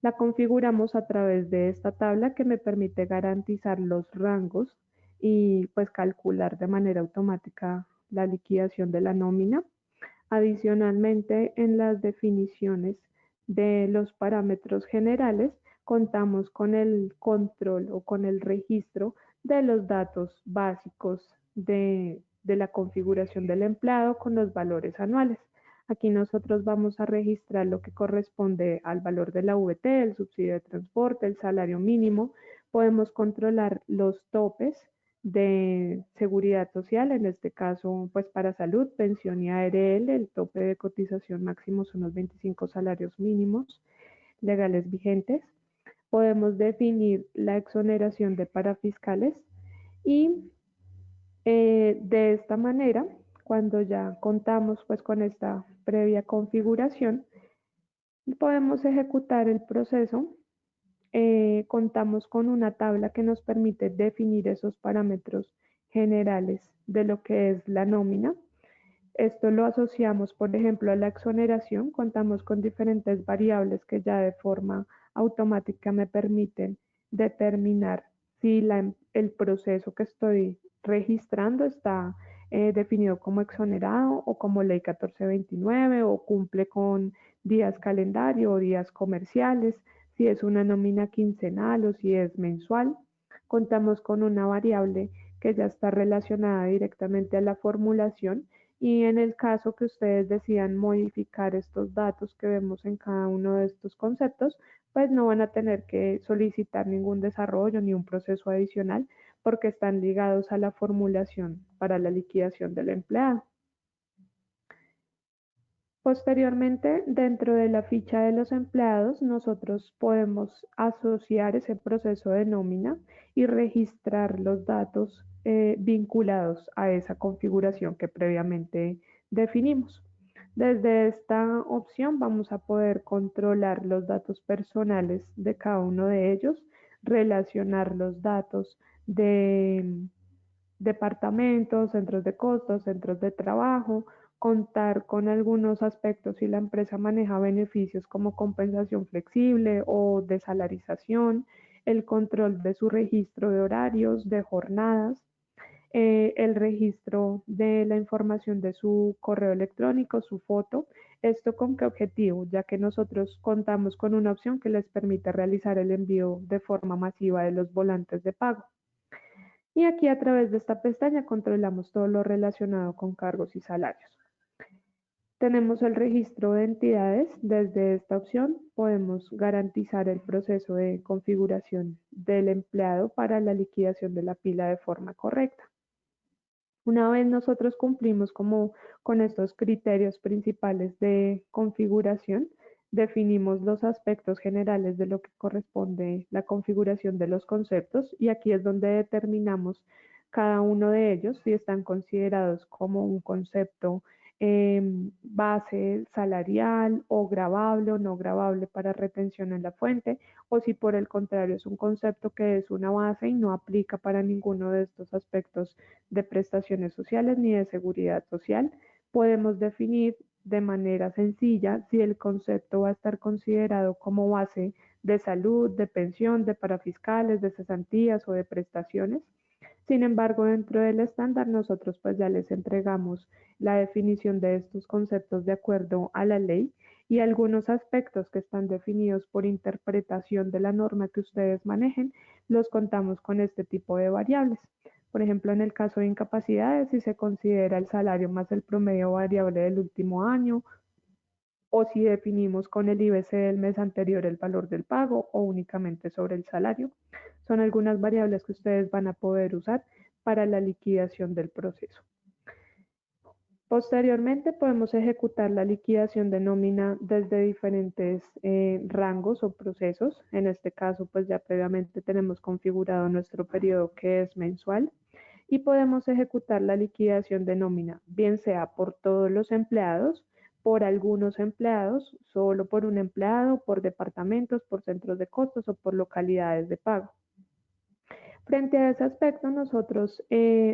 la configuramos a través de esta tabla que me permite garantizar los rangos y pues calcular de manera automática la liquidación de la nómina. Adicionalmente, en las definiciones de los parámetros generales, contamos con el control o con el registro de los datos básicos de la configuración del empleado con los valores anuales. Aquí nosotros vamos a registrar lo que corresponde al valor de la VT, el subsidio de transporte, el salario mínimo. Podemos controlar los topes de seguridad social, en este caso, pues para salud, pensión y ARL, el tope de cotización máximo son los 25 salarios mínimos legales vigentes. Podemos definir la exoneración de parafiscales y de esta manera, cuando ya contamos pues con esta previa configuración, podemos ejecutar el proceso. Contamos con una tabla que nos permite definir esos parámetros generales de lo que es la nómina. Esto lo asociamos, por ejemplo, a la exoneración. Contamos con diferentes variables que ya de forma automática me permiten determinar si el proceso que estoy registrando está definido como exonerado o como ley 1429 o cumple con días calendario o días comerciales, si es una nómina quincenal o si es mensual. Contamos con una variable que ya está relacionada directamente a la formulación y en el caso que ustedes decidan modificar estos datos que vemos en cada uno de estos conceptos, pues no van a tener que solicitar ningún desarrollo ni un proceso adicional porque están ligados a la formulación para la liquidación del empleado. Posteriormente, dentro de la ficha de los empleados, nosotros podemos asociar ese proceso de nómina y registrar los datos vinculados a esa configuración que previamente definimos. Desde esta opción vamos a poder controlar los datos personales de cada uno de ellos, relacionar los datos de departamentos, centros de costos, centros de trabajo, contar con algunos aspectos si la empresa maneja beneficios como compensación flexible o desalarización, el control de su registro de horarios, de jornadas, el registro de la información de su correo electrónico, su foto. ¿Esto con qué objetivo? Ya que nosotros contamos con una opción que les permite realizar el envío de forma masiva de los volantes de pago. Y aquí a través de esta pestaña controlamos todo lo relacionado con cargos y salarios. Tenemos el registro de entidades. Desde esta opción podemos garantizar el proceso de configuración del empleado para la liquidación de la pila de forma correcta. Una vez nosotros cumplimos con estos criterios principales de configuración, definimos los aspectos generales de lo que corresponde la configuración de los conceptos y aquí es donde determinamos cada uno de ellos si están considerados como un concepto base salarial o gravable o no gravable para retención en la fuente o si por el contrario es un concepto que es una base y no aplica para ninguno de estos aspectos de prestaciones sociales ni de seguridad social. Podemos definir de manera sencilla si el concepto va a estar considerado como base de salud, de pensión, de parafiscales, de cesantías o de prestaciones. Sin embargo, dentro del estándar nosotros pues ya les entregamos la definición de estos conceptos de acuerdo a la ley y algunos aspectos que están definidos por interpretación de la norma que ustedes manejen, los contamos con este tipo de variables. Por ejemplo, en el caso de incapacidades, si se considera el salario más el promedio variable del último año, o si definimos con el IBC del mes anterior el valor del pago o únicamente sobre el salario. Son algunas variables que ustedes van a poder usar para la liquidación del proceso. Posteriormente podemos ejecutar la liquidación de nómina desde diferentes rangos o procesos. En este caso, pues ya previamente tenemos configurado nuestro periodo que es mensual y podemos ejecutar la liquidación de nómina, bien sea por todos los empleados, por algunos empleados, solo por un empleado, por departamentos, por centros de costos o por localidades de pago. Frente a ese aspecto, nosotros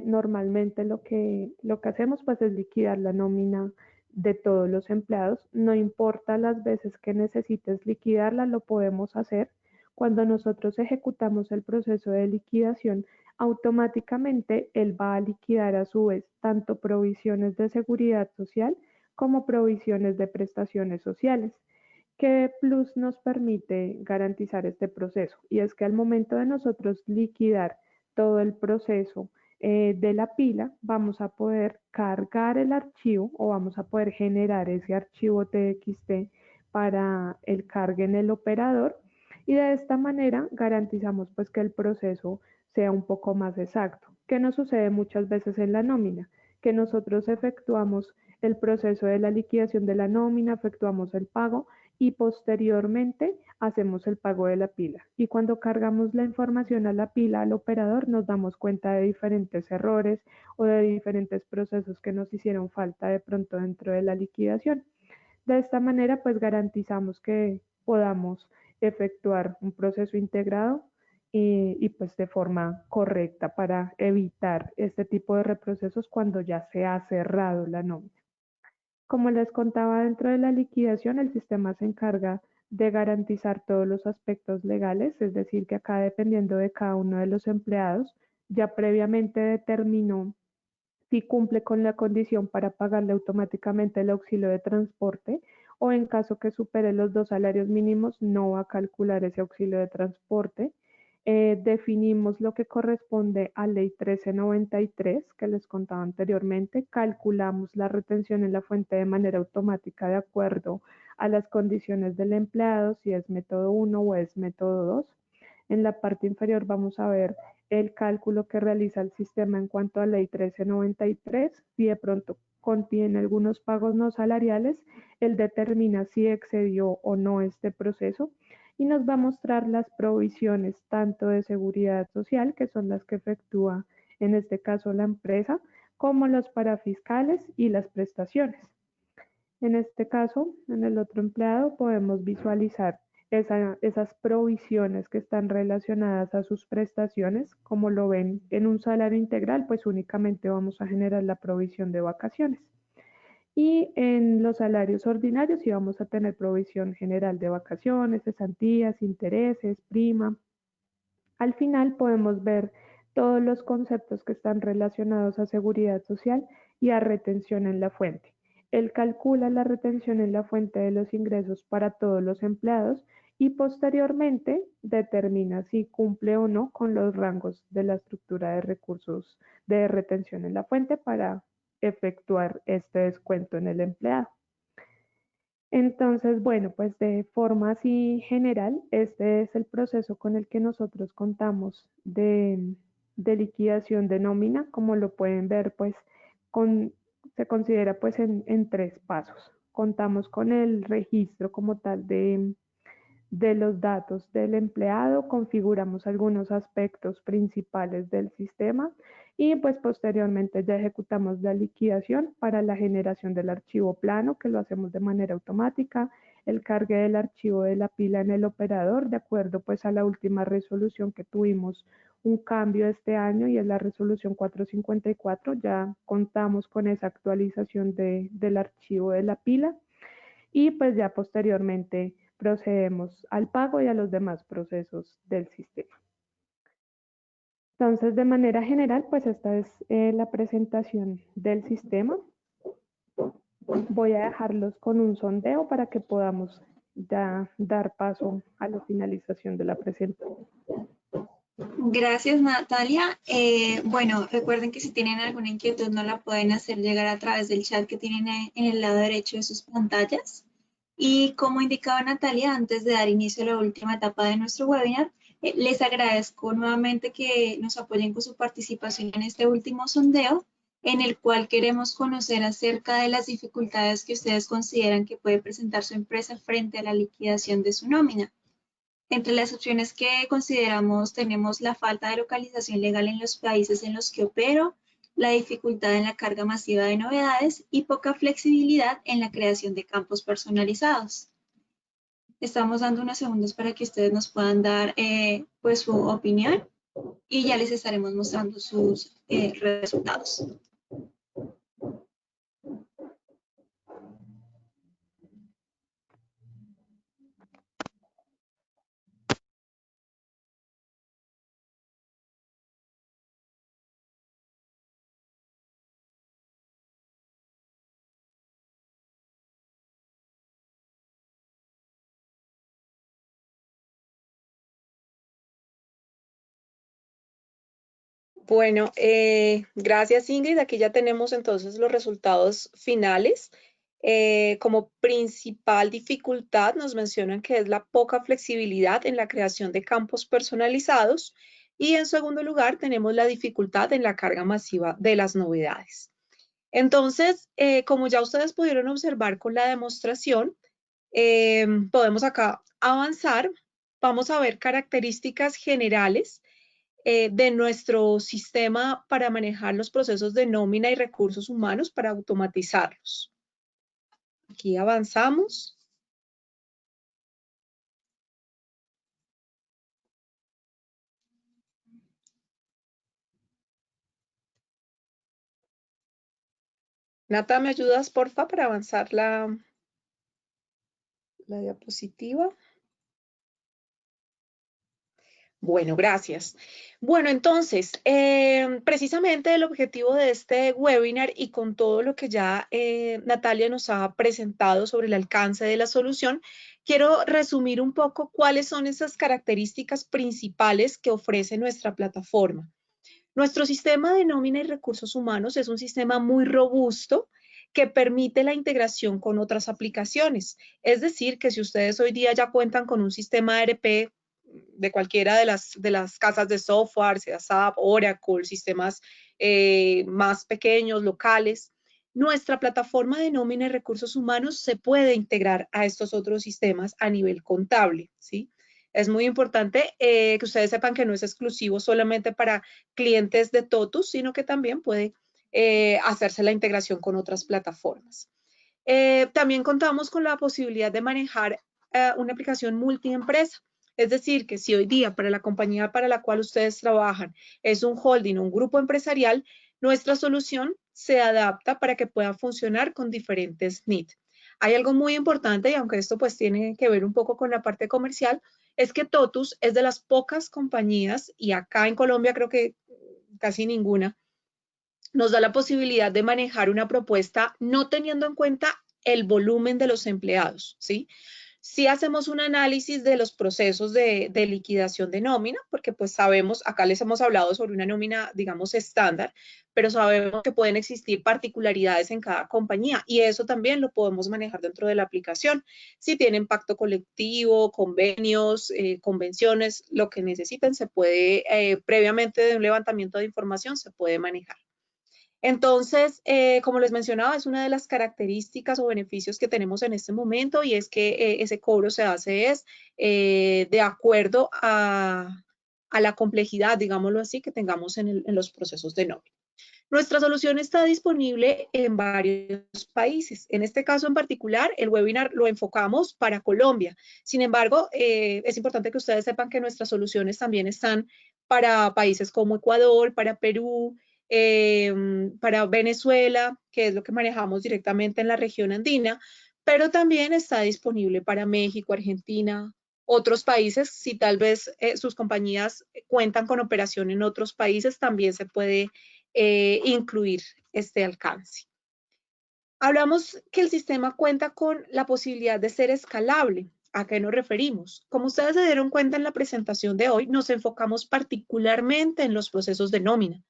normalmente lo que hacemos pues es liquidar la nómina de todos los empleados. No importa las veces que necesites liquidarla, lo podemos hacer. Cuando nosotros ejecutamos el proceso de liquidación, automáticamente él va a liquidar a su vez tanto provisiones de seguridad social como provisiones de prestaciones sociales. ¿Qué plus nos permite garantizar este proceso? Y es que al momento de nosotros liquidar todo el proceso de la pila, vamos a poder cargar el archivo o vamos a poder generar ese archivo TXT para el cargue en el operador y de esta manera garantizamos pues que el proceso sea un poco más exacto. ¿Qué nos sucede muchas veces en la nómina? Que nosotros efectuamos el proceso de la liquidación de la nómina, efectuamos el pago y posteriormente hacemos el pago de la pila. Y cuando cargamos la información a la pila al operador, nos damos cuenta de diferentes errores o de diferentes procesos que nos hicieron falta de pronto dentro de la liquidación. De esta manera, pues garantizamos que podamos efectuar un proceso integrado y pues de forma correcta para evitar este tipo de reprocesos cuando ya se ha cerrado la nómina. Como les contaba, dentro de la liquidación, el sistema se encarga de garantizar todos los aspectos legales, es decir, que acá dependiendo de cada uno de los empleados, ya previamente determinó si cumple con la condición para pagarle automáticamente el auxilio de transporte o en caso que supere los 2 salarios mínimos, no va a calcular ese auxilio de transporte. Definimos lo que corresponde a Ley 1393 que les contaba anteriormente, calculamos la retención en la fuente de manera automática de acuerdo a las condiciones del empleado, si es método 1 o es método 2. En la parte inferior vamos a ver el cálculo que realiza el sistema en cuanto a Ley 1393. Si de pronto contiene algunos pagos no salariales, él determina si excedió o no este proceso y nos va a mostrar las provisiones tanto de seguridad social, que son las que efectúa en este caso la empresa, como los parafiscales y las prestaciones. En este caso, en el otro empleado podemos visualizar esas provisiones que están relacionadas a sus prestaciones. Como lo ven en un salario integral, pues únicamente vamos a generar la provisión de vacaciones. Y en los salarios ordinarios sí vamos a tener provisión general de vacaciones, cesantías, intereses, prima. Al final podemos ver todos los conceptos que están relacionados a seguridad social y a retención en la fuente. Él calcula la retención en la fuente de los ingresos para todos los empleados y posteriormente determina si cumple o no con los rangos de la estructura de recursos de retención en la fuente para efectuar este descuento en el empleado. Entonces, bueno, pues de forma así general, este es el proceso con el que nosotros contamos de liquidación de nómina. Como lo pueden ver, pues se considera pues en 3 pasos. Contamos con el registro como tal de los datos del empleado, configuramos algunos aspectos principales del sistema y pues posteriormente ya ejecutamos la liquidación para la generación del archivo plano, que lo hacemos de manera automática, el cargue del archivo de la pila en el operador, de acuerdo pues a la última resolución que tuvimos un cambio este año y es la resolución 454, ya contamos con esa actualización del archivo de la pila y pues ya posteriormente procedemos al pago y a los demás procesos del sistema. Entonces, de manera general, pues esta es la presentación del sistema. Voy a dejarlos con un sondeo para que podamos ya dar paso a la finalización de la presentación. Gracias, Natalia. Bueno, recuerden que si tienen alguna inquietud no la pueden hacer llegar a través del chat que tienen en el lado derecho de sus pantallas. Y como indicaba Natalia, antes de dar inicio a la última etapa de nuestro webinar, les agradezco nuevamente que nos apoyen con su participación en este último sondeo, en el cual queremos conocer acerca de las dificultades que ustedes consideran que puede presentar su empresa frente a la liquidación de su nómina. Entre las opciones que consideramos tenemos la falta de localización legal en los países en los que opero, la dificultad en la carga masiva de novedades y poca flexibilidad en la creación de campos personalizados. Estamos dando unos segundos para que ustedes nos puedan dar pues su opinión y ya les estaremos mostrando sus resultados. Bueno, gracias Ingrid. Aquí ya tenemos entonces los resultados finales. Como principal dificultad nos mencionan que es la poca flexibilidad en la creación de campos personalizados y en segundo lugar tenemos la dificultad en la carga masiva de las novedades. Entonces, como ya ustedes pudieron observar con la demostración, podemos acá avanzar. Vamos a ver características generales de nuestro sistema para manejar los procesos de nómina y recursos humanos para automatizarlos. Aquí avanzamos. Nata, ¿me ayudas, porfa, para avanzar la diapositiva? Bueno, gracias. Bueno, entonces, precisamente el objetivo de este webinar y con todo lo que ya Natalia nos ha presentado sobre el alcance de la solución, quiero resumir un poco cuáles son esas características principales que ofrece nuestra plataforma. Nuestro sistema de nómina y recursos humanos es un sistema muy robusto que permite la integración con otras aplicaciones. Es decir, que si ustedes hoy día ya cuentan con un sistema ERP de cualquiera de las casas de software, sea SAP, Oracle, sistemas más pequeños, locales, nuestra plataforma de nómina y recursos humanos se puede integrar a estos otros sistemas a nivel contable, ¿sí? Es muy importante que ustedes sepan que no es exclusivo solamente para clientes de TOTUS, sino que también puede hacerse la integración con otras plataformas. También contamos con la posibilidad de manejar una aplicación multiempresa. Es decir, que si hoy día para la compañía para la cual ustedes trabajan es un holding o un grupo empresarial, nuestra solución se adapta para que pueda funcionar con diferentes needs. Hay algo muy importante, y aunque esto pues tiene que ver un poco con la parte comercial, es que TOTUS es de las pocas compañías, y acá en Colombia creo que casi ninguna, nos da la posibilidad de manejar una propuesta no teniendo en cuenta el volumen de los empleados, ¿sí? Sí hacemos un análisis de los procesos de liquidación de nómina, porque pues sabemos, acá les hemos hablado sobre una nómina, digamos, estándar, pero sabemos que pueden existir particularidades en cada compañía y eso también lo podemos manejar dentro de la aplicación. Si tienen pacto colectivo, convenios, convenciones, lo que necesiten, se puede, previamente de un levantamiento de información, se puede manejar. Entonces, como les mencionaba, es una de las características o beneficios que tenemos en este momento y es que ese cobro se hace de acuerdo a la complejidad, digámoslo así, que tengamos en los procesos de nómina. Nuestra solución está disponible en varios países. En este caso en particular, el webinar lo enfocamos para Colombia. Sin embargo, es importante que ustedes sepan que nuestras soluciones también están para países como Ecuador, para Perú, para Venezuela, que es lo que manejamos directamente en la región andina, pero también está disponible para México, Argentina, otros países. Si tal vez sus compañías cuentan con operación en otros países, también se puede incluir este alcance. Hablamos que el sistema cuenta con la posibilidad de ser escalable. ¿A qué nos referimos? Como ustedes se dieron cuenta en la presentación de hoy, nos enfocamos particularmente en los procesos de nómina.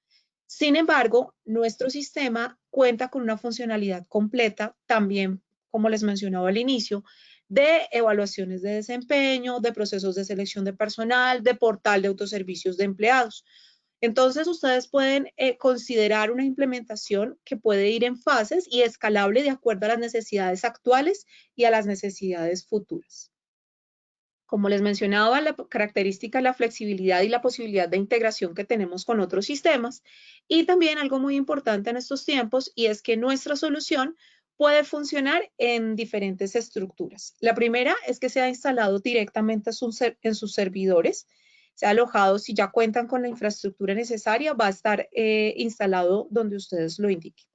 Sin embargo, nuestro sistema cuenta con una funcionalidad completa, también, como les mencionaba al inicio, de evaluaciones de desempeño, de procesos de selección de personal, de portal de autoservicios de empleados. Entonces, ustedes pueden considerar una implementación que puede ir en fases y escalable de acuerdo a las necesidades actuales y a las necesidades futuras. Como les mencionaba, la característica, la flexibilidad y la posibilidad de integración que tenemos con otros sistemas. Y también algo muy importante en estos tiempos, y es que nuestra solución puede funcionar en diferentes estructuras. La primera es que sea instalado directamente en sus servidores, sea alojado, si ya cuentan con la infraestructura necesaria, va a estar instalado donde ustedes lo indiquen.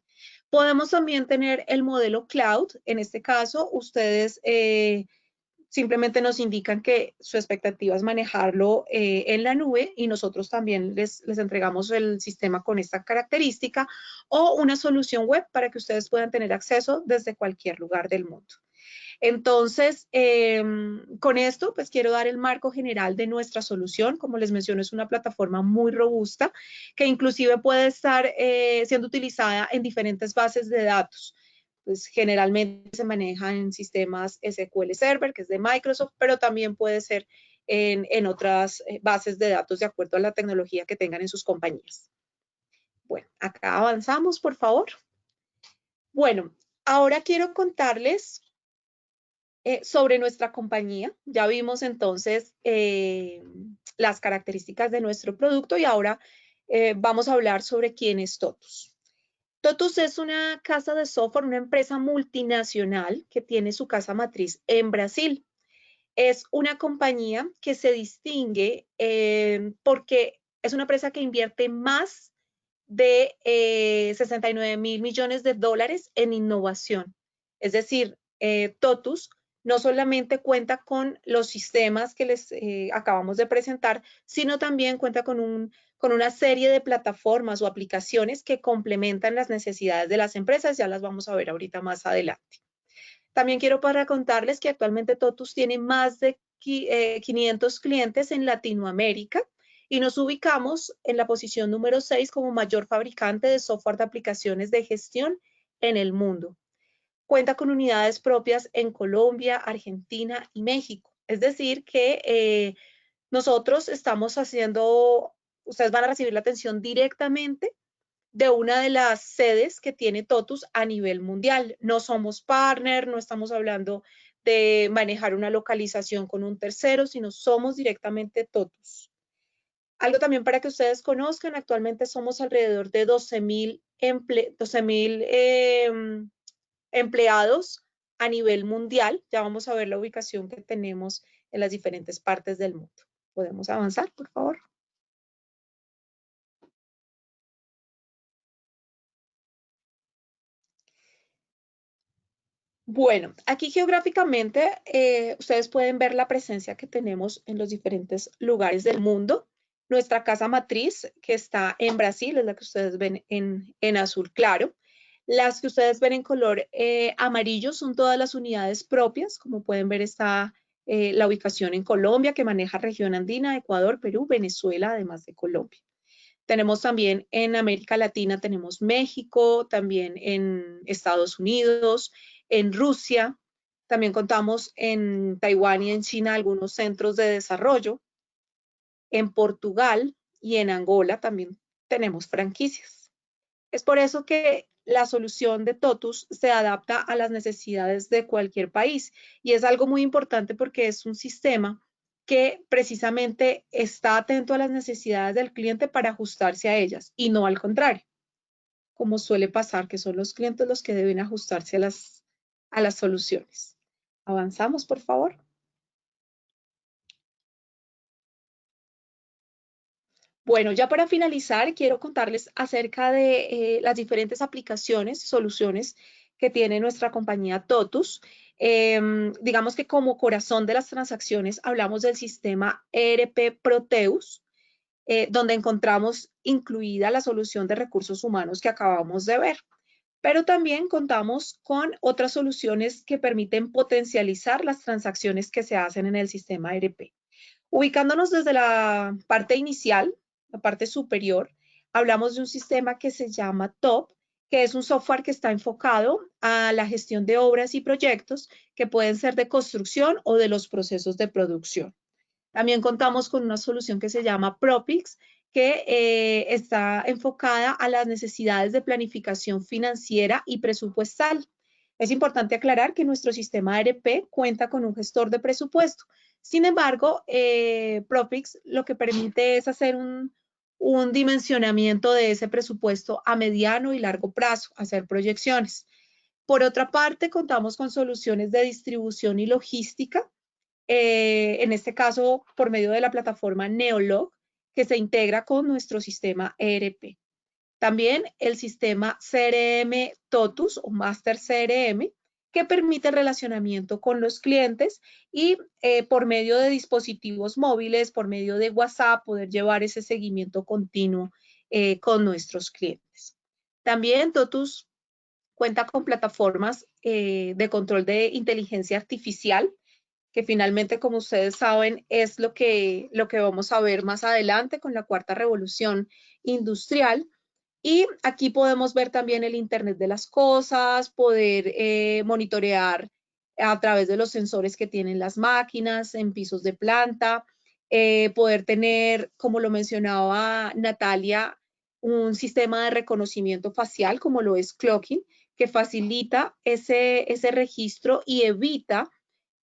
Podemos también tener el modelo cloud. En este caso, ustedes simplemente nos indican que su expectativa es manejarlo en la nube y nosotros también les entregamos el sistema con esta característica, o una solución web para que ustedes puedan tener acceso desde cualquier lugar del mundo. Entonces, con esto, pues quiero dar el marco general de nuestra solución. Como les menciono, es una plataforma muy robusta que inclusive puede estar siendo utilizada en diferentes bases de datos. Pues generalmente se maneja en sistemas SQL Server, que es de Microsoft, pero también puede ser en otras bases de datos de acuerdo a la tecnología que tengan en sus compañías. Bueno, acá avanzamos, por favor. Bueno, ahora quiero contarles sobre nuestra compañía. Ya vimos entonces las características de nuestro producto y ahora vamos a hablar sobre quién es Totus. Totus es una casa de software, una empresa multinacional que tiene su casa matriz en Brasil. Es una compañía que se distingue porque es una empresa que invierte más de 69 mil millones de dólares en innovación. Es decir, Totus no solamente cuenta con los sistemas que les acabamos de presentar, sino también cuenta con una serie de plataformas o aplicaciones que complementan las necesidades de las empresas. Ya las vamos a ver ahorita más adelante. También quiero para contarles que actualmente Totus tiene más de 500 clientes en Latinoamérica y nos ubicamos en la posición número 6 como mayor fabricante de software de aplicaciones de gestión en el mundo. Cuenta con unidades propias en Colombia, Argentina y México. Es decir, que nosotros estamos haciendo, ustedes van a recibir la atención directamente de una de las sedes que tiene Totus a nivel mundial. No somos partner, no estamos hablando de manejar una localización con un tercero, sino somos directamente Totus. Algo también para que ustedes conozcan, actualmente somos alrededor de 12,000 empleados a nivel mundial. Ya vamos a ver la ubicación que tenemos en las diferentes partes del mundo. ¿Podemos avanzar, por favor? Bueno, aquí geográficamente ustedes pueden ver la presencia que tenemos en los diferentes lugares del mundo. Nuestra casa matriz, que está en Brasil, es la que ustedes ven en azul claro. Las que ustedes ven en color amarillo son todas las unidades propias. Como pueden ver, está la ubicación en Colombia, que maneja región andina, Ecuador, Perú, Venezuela, además de Colombia. Tenemos también en América Latina, tenemos México, también en Estados Unidos, en Rusia. También contamos en Taiwán y en China algunos centros de desarrollo. En Portugal y en Angola también tenemos franquicias. Es por eso que la solución de Totus se adapta a las necesidades de cualquier país y es algo muy importante porque es un sistema que precisamente está atento a las necesidades del cliente para ajustarse a ellas y no al contrario, como suele pasar, que son los clientes los que deben ajustarse a las soluciones. Avanzamos, por favor. Bueno, ya para finalizar, quiero contarles acerca de las diferentes aplicaciones y soluciones que tiene nuestra compañía Totus. Digamos que como corazón de las transacciones hablamos del sistema ERP Proteus, donde encontramos incluida la solución de recursos humanos que acabamos de ver. Pero también contamos con otras soluciones que permiten potencializar las transacciones que se hacen en el sistema ERP. Ubicándonos desde la parte inicial, la parte superior, hablamos de un sistema que se llama TOP, que es un software que está enfocado a la gestión de obras y proyectos que pueden ser de construcción o de los procesos de producción. También contamos con una solución que se llama Propix, que está enfocada a las necesidades de planificación financiera y presupuestal. Es importante aclarar que nuestro sistema ERP cuenta con un gestor de presupuesto. Sin embargo, Propix lo que permite es hacer un dimensionamiento de ese presupuesto a mediano y largo plazo, hacer proyecciones. Por otra parte, contamos con soluciones de distribución y logística, en este caso por medio de la plataforma Neolog, que se integra con nuestro sistema ERP. También el sistema CRM Totus o Master CRM, que permite el relacionamiento con los clientes y por medio de dispositivos móviles, por medio de WhatsApp, poder llevar ese seguimiento continuo con nuestros clientes. También Totus cuenta con plataformas de control de inteligencia artificial, que finalmente, como ustedes saben, es lo que vamos a ver más adelante con la cuarta revolución industrial. Y aquí podemos ver también el Internet de las cosas, poder monitorear a través de los sensores que tienen las máquinas en pisos de planta, poder tener, como lo mencionaba Natalia, un sistema de reconocimiento facial como lo es Clocking, que facilita ese registro y evita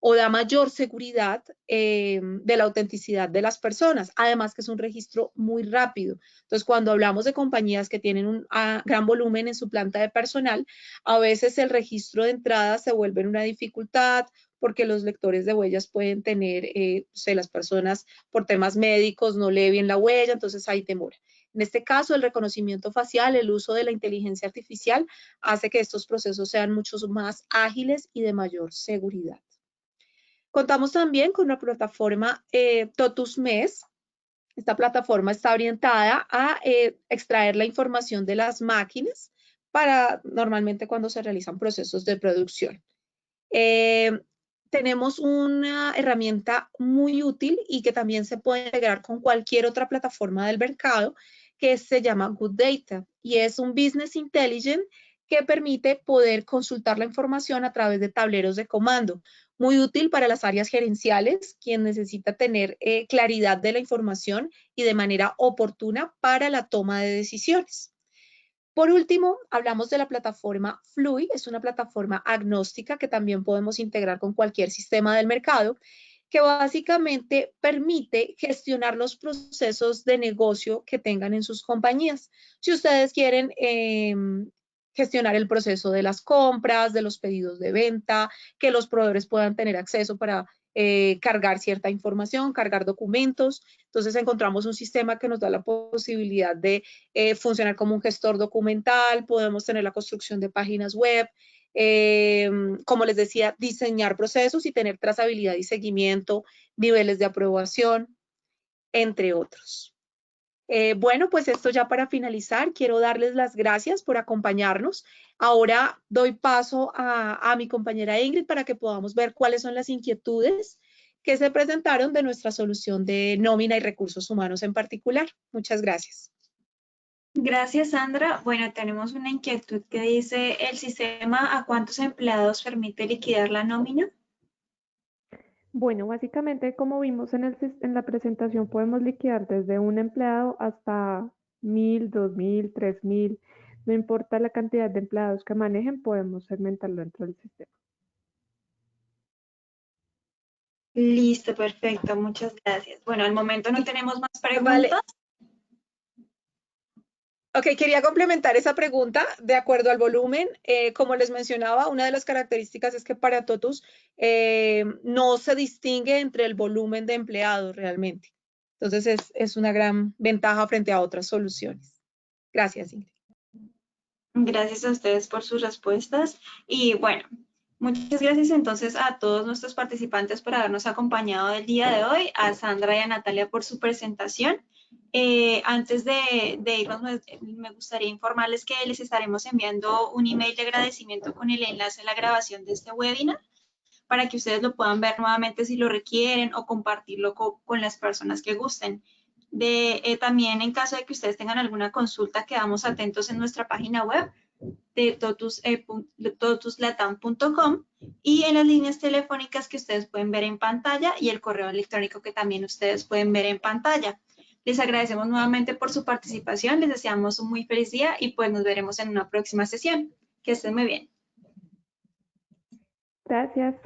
o da mayor seguridad de la autenticidad de las personas. Además que es un registro muy rápido. Entonces, cuando hablamos de compañías que tienen un gran volumen en su planta de personal, a veces el registro de entrada se vuelve una dificultad porque los lectores de huellas pueden tener, las personas por temas médicos no leen bien la huella, entonces hay demora. En este caso, el reconocimiento facial, el uso de la inteligencia artificial hace que estos procesos sean mucho más ágiles y de mayor seguridad. Contamos también con una plataforma Totus MES. Esta plataforma está orientada a extraer la información de las máquinas para normalmente cuando se realizan procesos de producción. Tenemos una herramienta muy útil y que también se puede integrar con cualquier otra plataforma del mercado que se llama Good Data y es un Business Intelligence que permite poder consultar la información a través de tableros de comando. Muy útil para las áreas gerenciales, quien necesita tener claridad de la información y de manera oportuna para la toma de decisiones. Por último, hablamos de la plataforma Fluid, es una plataforma agnóstica que también podemos integrar con cualquier sistema del mercado, que básicamente permite gestionar los procesos de negocio que tengan en sus compañías. Si ustedes quieren gestionar el proceso de las compras, de los pedidos de venta, que los proveedores puedan tener acceso para cargar cierta información, cargar documentos. Entonces encontramos un sistema que nos da la posibilidad de funcionar como un gestor documental, podemos tener la construcción de páginas web, como les decía, diseñar procesos y tener trazabilidad y seguimiento, niveles de aprobación, entre otros. Bueno, pues esto ya para finalizar, quiero darles las gracias por acompañarnos. Ahora doy paso a mi compañera Ingrid para que podamos ver cuáles son las inquietudes que se presentaron de nuestra solución de nómina y recursos humanos en particular. Muchas gracias. Gracias, Sandra. Bueno, tenemos una inquietud que dice, ¿el sistema a cuántos empleados permite liquidar la nómina? Bueno, básicamente, como vimos en la presentación, podemos liquidar desde un empleado hasta 1000, 2000, 3000. No importa la cantidad de empleados que manejen, podemos segmentarlo dentro del sistema. Listo, perfecto. Muchas gracias. Bueno, al momento no tenemos más preguntas. Vale. Ok, quería complementar esa pregunta de acuerdo al volumen. Como les mencionaba, una de las características es que para Totus no se distingue entre el volumen de empleados realmente. Entonces es una gran ventaja frente a otras soluciones. Gracias, Ingrid. Gracias a ustedes por sus respuestas. Y bueno, Muchas gracias entonces a todos nuestros participantes por habernos acompañado el día de hoy, a Sandra y a Natalia por su presentación. Antes de irnos, me gustaría informarles que les estaremos enviando un email de agradecimiento con el enlace a la grabación de este webinar para que ustedes lo puedan ver nuevamente si lo requieren o compartirlo con las personas que gusten. También en caso de que ustedes tengan alguna consulta, quedamos atentos en nuestra página web de totuslatam.com y en las líneas telefónicas que ustedes pueden ver en pantalla y el correo electrónico que también ustedes pueden ver en pantalla. Les agradecemos nuevamente por su participación, les deseamos un muy feliz día y pues nos veremos en una próxima sesión. Que estén muy bien. Gracias.